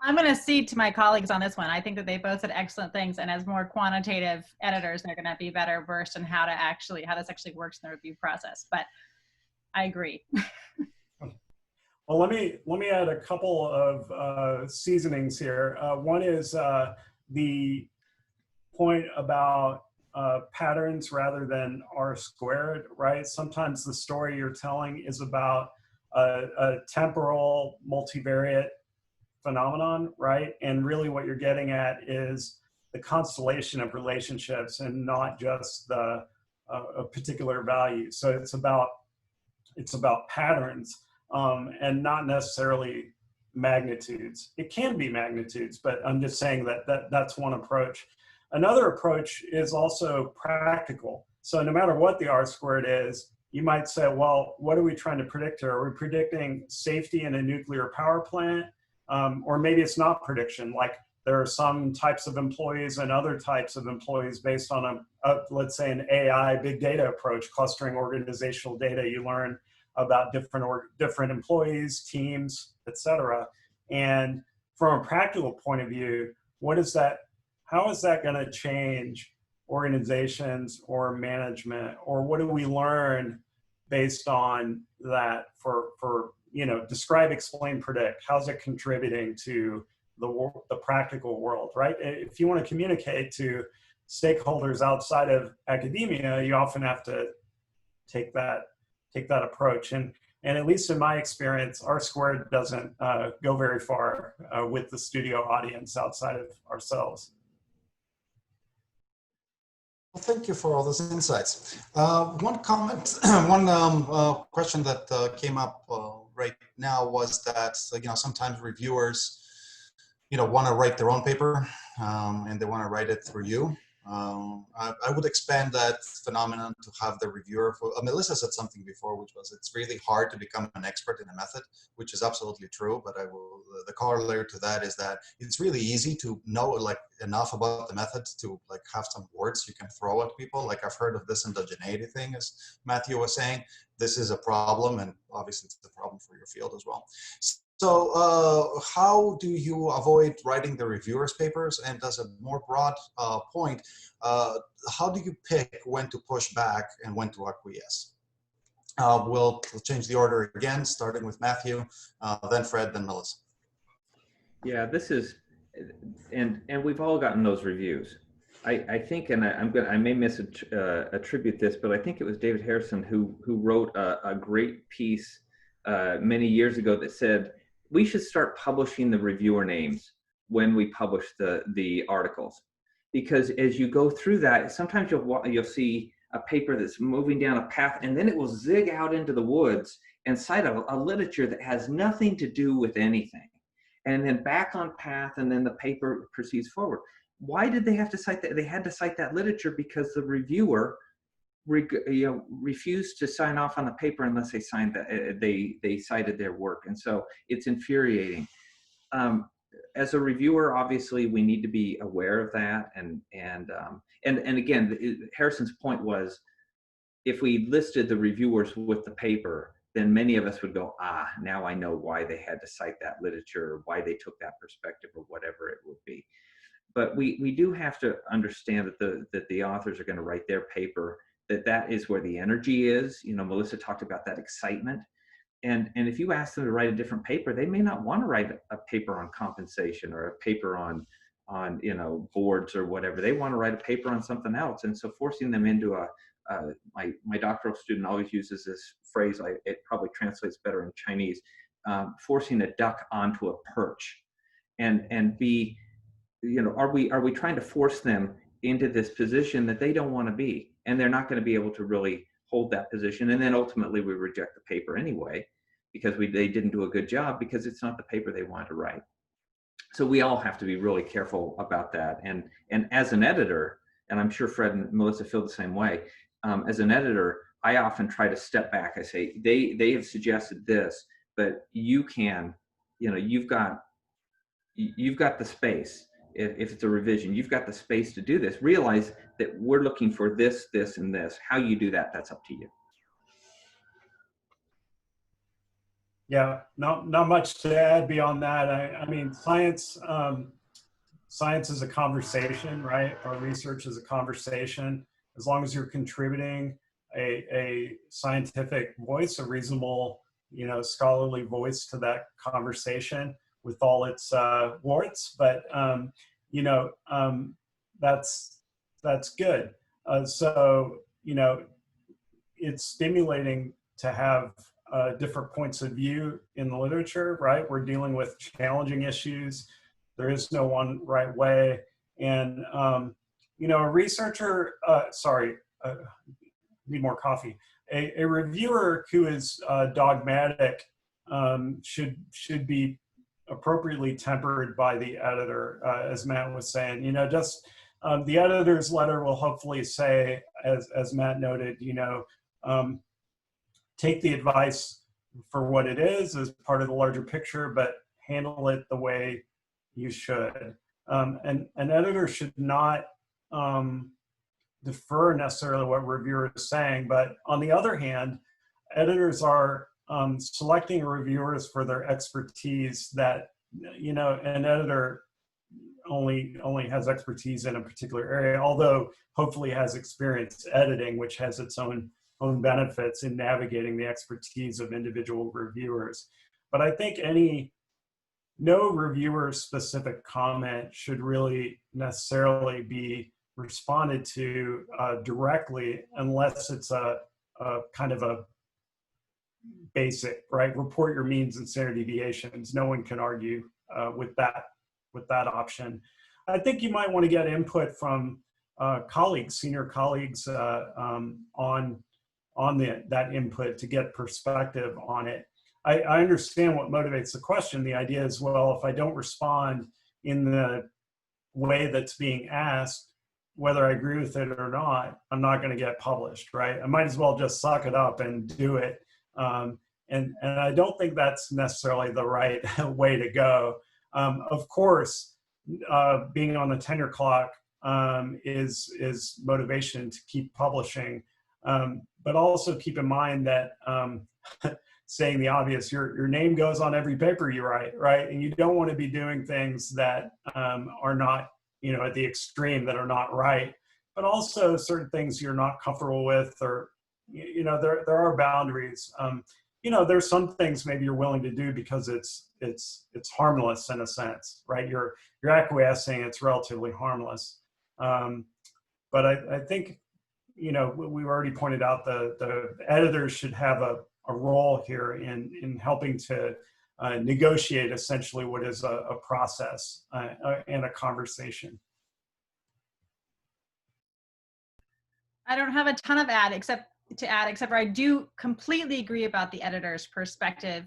I'm going to cede to my colleagues on this one. I think that they both said excellent things, and as more quantitative editors, they're going to be better versed in how this actually works in the review process. But I agree. Well, let me add a couple of seasonings here. One is the point about patterns rather than R squared, right? Sometimes the story you're telling is about a temporal multivariate phenomenon, right? And really what you're getting at is the constellation of relationships and not just a particular value. So it's about patterns and not necessarily magnitudes. It can be magnitudes, but I'm just saying that's one approach. Another approach is also practical. So no matter what the R squared is, you might say, well, what are we trying to predict here? Are we predicting safety in a nuclear power plant? Or maybe it's not prediction, like there are some types of employees and other types of employees based on let's say an AI big data approach, clustering organizational data. You learn about different employees, teams, etc. And from a practical point of view, how is that going to change organizations or management, or what do we learn based on that for describe, explain, predict? How's it contributing to the practical world, right? If you want to communicate to stakeholders outside of academia, you often have to take that approach. And at least in my experience, R squared doesn't go very far with the studio audience outside of ourselves. Well, thank you for all those insights. One comment, one question that came up right now was that sometimes reviewers want to write their own paper and they want to write it through you. I would expand that phenomenon to have the reviewer. Melissa said something before, which was it's really hard to become an expert in a method, which is absolutely true. But the corollary to that is that it's really easy to know enough about the method to have some words you can throw at people. Like I've heard of this endogeneity thing, as Matthew was saying. This is a problem, and obviously it's a problem for your field as well. So how do you avoid writing the reviewers' papers? And as a more broad point, how do you pick when to push back and when to acquiesce? We'll change the order again, starting with Matthew, then Fred, then Melissa. Yeah, this is, and we've all gotten those reviews. I think, and I may misattribute this, but I think it was David Harrison who wrote a great piece many years ago that said, we should start publishing the reviewer names when we publish the articles, because as you go through that, sometimes you'll see a paper that's moving down a path, and then it will zig out into the woods and cite a literature that has nothing to do with anything, and then back on path, and then the paper proceeds forward. Why did they have to cite that? They had to cite that literature because the reviewer refused to sign off on the paper unless they signed that they cited their work, and so it's infuriating. As a reviewer, obviously, we need to be aware of that, and again, Harrison's point was, if we listed the reviewers with the paper, then many of us would go, now I know why they had to cite that literature, or why they took that perspective, or whatever it would be. But we do have to understand that the authors are going to write their paper, that is where the energy is. Melissa talked about that excitement. And if you ask them to write a different paper, they may not want to write a paper on compensation or a paper on boards or whatever. They want to write a paper on something else. And so forcing them into my doctoral student always uses this phrase, it probably translates better in Chinese, forcing a duck onto a perch. And be, are we trying to force them into this position that they don't want to be, and they're not going to be able to really hold that position, and then ultimately we reject the paper anyway. because they didn't do a good job because it's not the paper they wanted to write. So we all have to be really careful about that. And as an editor, and I'm sure Fred and Melissa feel the same way, as an editor, I often try to step back. I say, they have suggested this, but you can, you've got the space. If it's a revision, you've got the space to do this. Realize that we're looking for this, this, and this. How you do that, that's up to you. Yeah, not much to add beyond that. I mean, science is a conversation, right? Our research is a conversation. As long as you're contributing a scientific voice, a reasonable, scholarly voice to that conversation with all its warts, but that's good. So it's stimulating to have different points of view in the literature, right? We're dealing with challenging issues. There is no one right way. And, a researcher, need more coffee. A reviewer who is dogmatic should be appropriately tempered by the editor, as Matt was saying. The editor's letter will hopefully say, as Matt noted, take the advice for what it is as part of the larger picture, but handle it the way you should. And an editor should not defer necessarily what reviewer is saying, but on the other hand, editors are selecting reviewers for their expertise that, an editor only has expertise in a particular area, although hopefully has experience editing, which has its own benefits in navigating the expertise of individual reviewers. But I think no reviewer specific comment should really necessarily be responded to directly unless it's a kind of a basic, right? Report your means and standard deviations. No one can argue with that option. I think you might want to get input from colleagues, senior colleagues on that input to get perspective on it. I understand what motivates the question. The idea is, well, if I don't respond in the way that's being asked, whether I agree with it or not, I'm not going to get published, right? I might as well just suck it up and do it. And I don't think that's necessarily the right way to go. Of course, being on the tenure clock is motivation to keep publishing. But also keep in mind that saying the obvious, your name goes on every paper you write, right? And you don't want to be doing things that are not, at the extreme, that are not right, but also certain things you're not comfortable with, or, there are boundaries. There's some things maybe you're willing to do because it's harmless in a sense, right? You're acquiescing, it's relatively harmless. But I think, we've already pointed out the editors should have a role here in helping to negotiate essentially what is a process and a conversation. I don't have a ton of except for I do completely agree about the editor's perspective.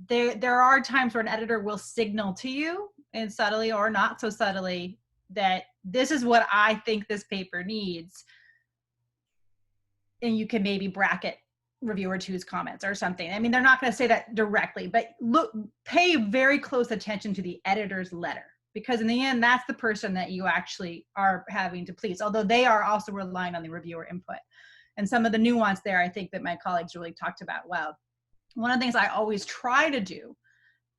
There are times where an editor will signal to you, and subtly or not so subtly, that this is what I think this paper needs. And you can maybe bracket reviewer two's comments or something. I mean, they're not going to say that directly, but pay very close attention to the editor's letter, because in the end, that's the person that you actually are having to please, although they are also relying on the reviewer input. And some of the nuance there, I think that my colleagues really talked about well. One of the things I always try to do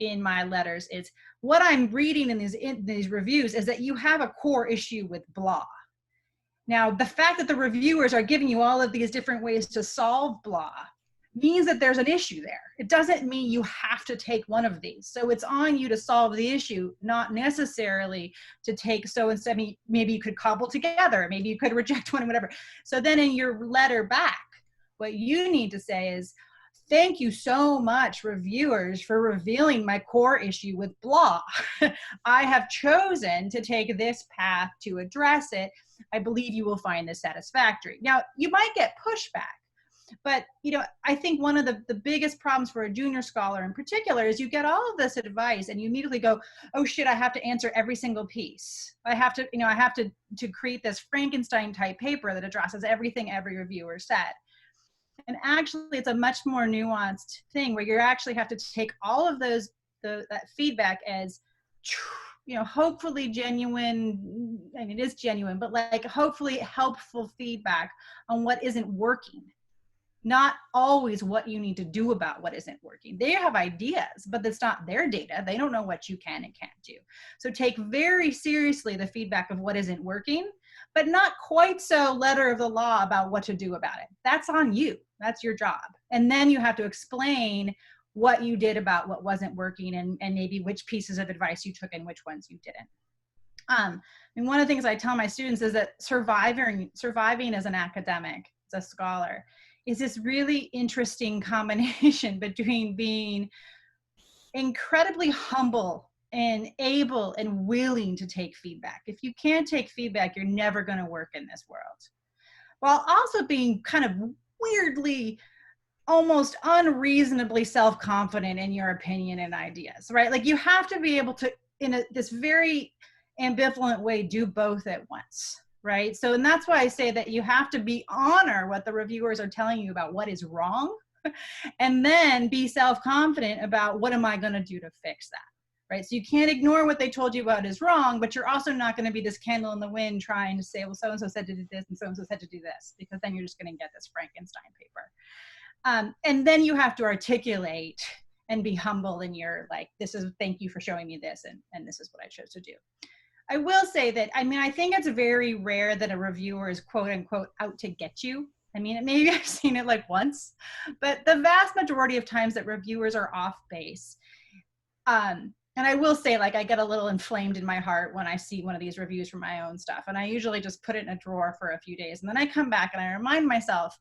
in my letters is, what I'm reading in these reviews is that you have a core issue with blah. Now, the fact that the reviewers are giving you all of these different ways to solve blah means that there's an issue there. It doesn't mean you have to take one of these. So it's on you to solve the issue, not necessarily to take, so instead maybe you could cobble together, maybe you could reject one, whatever. So then in your letter back, what you need to say is, thank you so much, reviewers, for revealing my core issue with blah. I have chosen to take this path to address it. I believe you will find this satisfactory. Now, you might get pushback, But, you know, I think one of the biggest problems for a junior scholar in particular is you get all of this advice and you immediately go, oh shit, I have to answer every single piece. I have to, you know, I have to create this Frankenstein type paper that addresses everything every reviewer said. And actually it's a much more nuanced thing where you actually have to take all of those, that feedback as, you know, hopefully genuine, I mean, it is genuine, but like hopefully helpful feedback on what isn't working. Not always what you need to do about what isn't working. They have ideas, but that's not their data. They don't know what you can and can't do. So take very seriously the feedback of what isn't working, but not quite so letter of the law about what to do about it. That's on you. That's your job. And then you have to explain what you did about what wasn't working and maybe which pieces of advice you took and which ones you didn't. And one of the things I tell my students is that surviving as an academic, as a scholar, is this really interesting combination between being incredibly humble and able and willing to take feedback. If you can't take feedback, you're never going to work in this world. While also being kind of weirdly, almost unreasonably self-confident in your opinion and ideas, right? Like you have to be able to, in this very ambivalent way, do both at once. Right? So, and that's why I say that you have to honor what the reviewers are telling you about what is wrong, and then be self-confident about what am I going to do to fix that, right? So you can't ignore what they told you about is wrong, but you're also not going to be this candle in the wind trying to say, well, so-and-so said to do this and so-and-so said to do this, because then you're just going to get this Frankenstein paper. And then you have to articulate and be humble in your, like, this is, thank you for showing me this, and this is what I chose to do. I will say that, I mean, I think it's very rare that a reviewer is quote unquote out to get you. I mean, maybe I've seen it like once, but the vast majority of times that reviewers are off base. And I will say, like, I get a little inflamed in my heart when I see one of these reviews from my own stuff. And I usually just put it in a drawer for a few days. And then I come back and I remind myself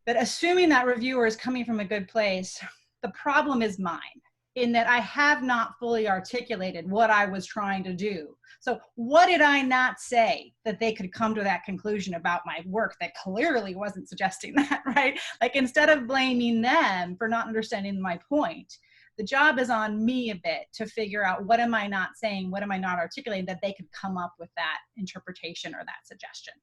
that assuming that reviewer is coming from a good place, the problem is mine, in that I have not fully articulated what I was trying to do. So what did I not say that they could come to that conclusion about my work that clearly wasn't suggesting that, right? Like, instead of blaming them for not understanding my point, the job is on me a bit to figure out what am I not saying, what am I not articulating, that they could come up with that interpretation or that suggestion.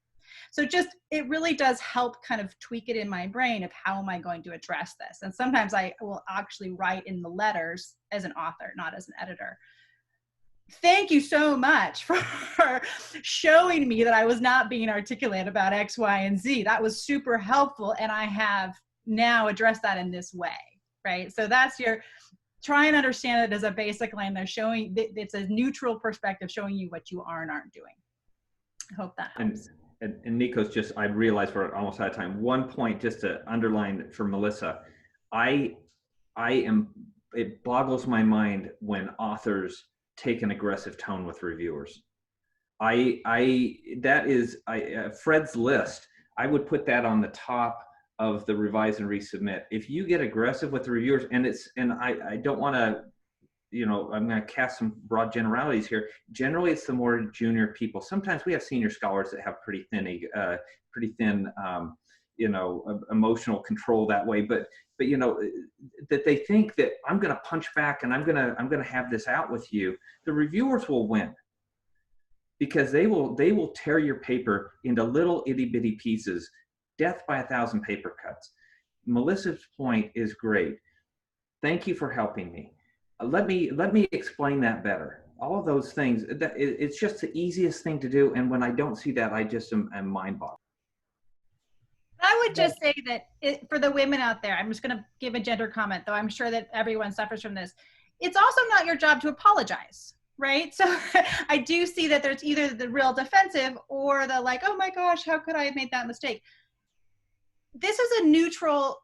So just, it really does help kind of tweak it in my brain of how am I going to address this? And sometimes I will actually write in the letters as an author, not as an editor. Thank you so much for showing me that I was not being articulate about X, Y, and Z. That was super helpful. And I have now addressed that in this way, right? So that's your, try and understand it as a basic line. They're showing, it's a neutral perspective showing you what you are and aren't doing. I hope that helps. And Nico's just, I realized we're almost out of time. One point just to underline for Melissa, it boggles my mind when authors take an aggressive tone with reviewers. Fred's list, I would put that on the top of the revise and resubmit. If you get aggressive with the reviewers, and I don't want to, you know, I'm going to cast some broad generalities here. Generally, it's the more junior people. Sometimes we have senior scholars that have pretty thin, you know, emotional control that way. But you know, that they think that I'm going to punch back and I'm going to have this out with you. The reviewers will win, because they will tear your paper into little itty bitty pieces, death by 1,000 paper cuts. Melissa's point is great. Thank you for helping me. Let me explain that better. All of those things, it's just the easiest thing to do. And when I don't see that, I just am mind boggled. I would just say that for the women out there, I'm just going to give a gender comment, though I'm sure that everyone suffers from this. It's also not your job to apologize, right? So I do see that there's either the real defensive or the like, oh my gosh, how could I have made that mistake? This is a neutral,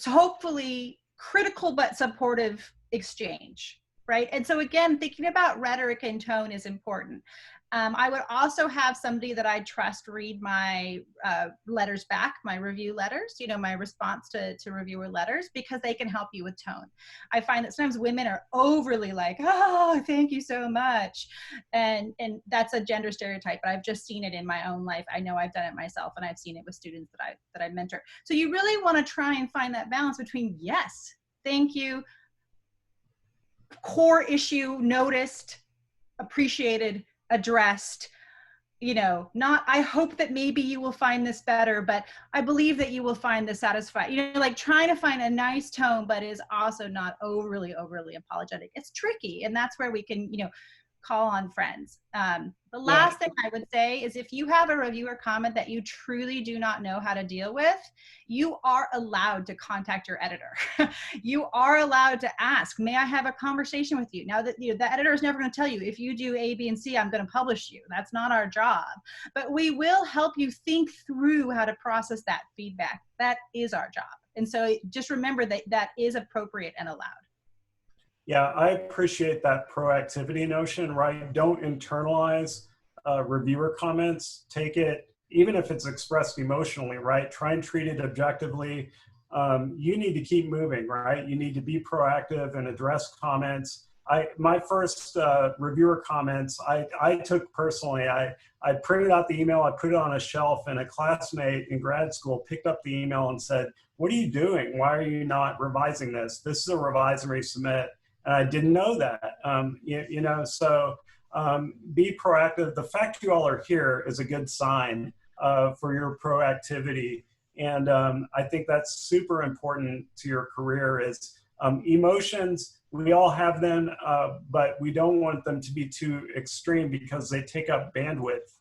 hopefully critical but supportive exchange. right? And so again, thinking about rhetoric and tone is important. I would also have somebody that I trust read my letters back, my review letters, you know, my response to reviewer letters, because they can help you with tone. I find that sometimes women are overly like, oh, thank you so much. And that's a gender stereotype, but I've just seen it in my own life. I know I've done it myself, and I've seen it with students that I mentor. So you really want to try and find that balance between, yes, thank you, core issue noticed, appreciated, addressed, you know, not, I hope that maybe you will find this better, but I believe that you will find this satisfying, you know, like trying to find a nice tone, but is also not overly apologetic. It's tricky. And that's where we can, you know, call on friends. The last thing I would say is, if you have a reviewer comment that you truly do not know how to deal with, you are allowed to contact your editor. You are allowed to ask, may I have a conversation with you? Now that, you know, the editor is never going to tell you, if you do A, B, and C, I'm going to publish you. That's not our job. But we will help you think through how to process that feedback. That is our job. And so just remember that that is appropriate and allowed. Yeah, I appreciate that proactivity notion, right? Don't internalize reviewer comments. Take it, even if it's expressed emotionally, right? Try and treat it objectively. You need to keep moving, right? You need to be proactive and address comments. My first reviewer comments, I took personally. I printed out the email, I put it on a shelf, and a classmate in grad school picked up the email and said, "What are you doing? Why are you not revising this? This is a revise and resubmit." And I didn't know that, you know, so be proactive. The fact you all are here is a good sign for your proactivity. And I think that's super important to your career. Is emotions, we all have them, but we don't want them to be too extreme, because they take up bandwidth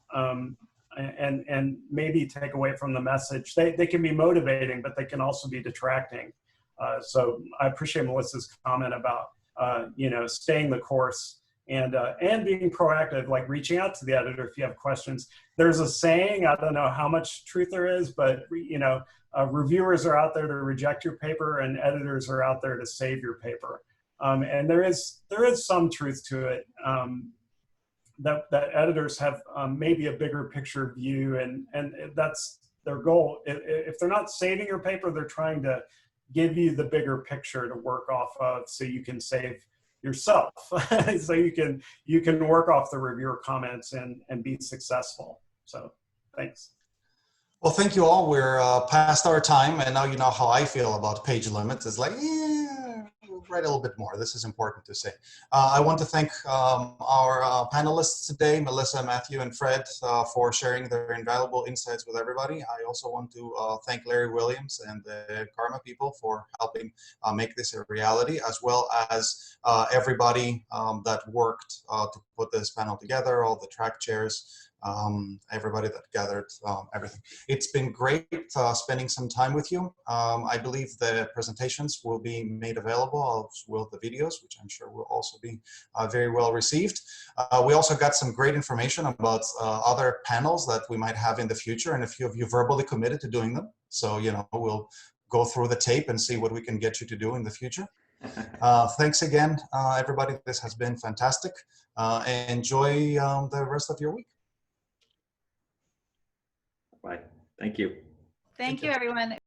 and maybe take away from the message. They can be motivating, but they can also be detracting. So I appreciate Melissa's comment about you know, staying the course and being proactive, like reaching out to the editor if you have questions. There's a saying, I don't know how much truth there is, but you know, reviewers are out there to reject your paper, and editors are out there to save your paper. And there is some truth to it, that editors have maybe a bigger picture view, and that's their goal. If they're not saving your paper, they're trying to give you the bigger picture to work off of, so you can save yourself. So you can work off the reviewer comments and be successful. So thanks. Well, thank you all. We're past our time, and now you know how I feel about page limits. It's like, yeah, write a little bit more. This is important to say. I want to thank our panelists today, Melissa, Matthew, and Fred, for sharing their invaluable insights with everybody. I also want to thank Larry Williams and the Karma people for helping make this a reality, as well as everybody that worked to put this panel together, all the track chairs, everybody that gathered, everything. It's been great spending some time with you. I believe the presentations will be made available, as will the videos, which I'm sure will also be very well received. We also got some great information about other panels that we might have in the future, and a few of you verbally committed to doing them. So, you know, we'll go through the tape and see what we can get you to do in the future. Thanks again, everybody. This has been fantastic. Enjoy the rest of your week. Bye. Thank you. Thank you, everyone.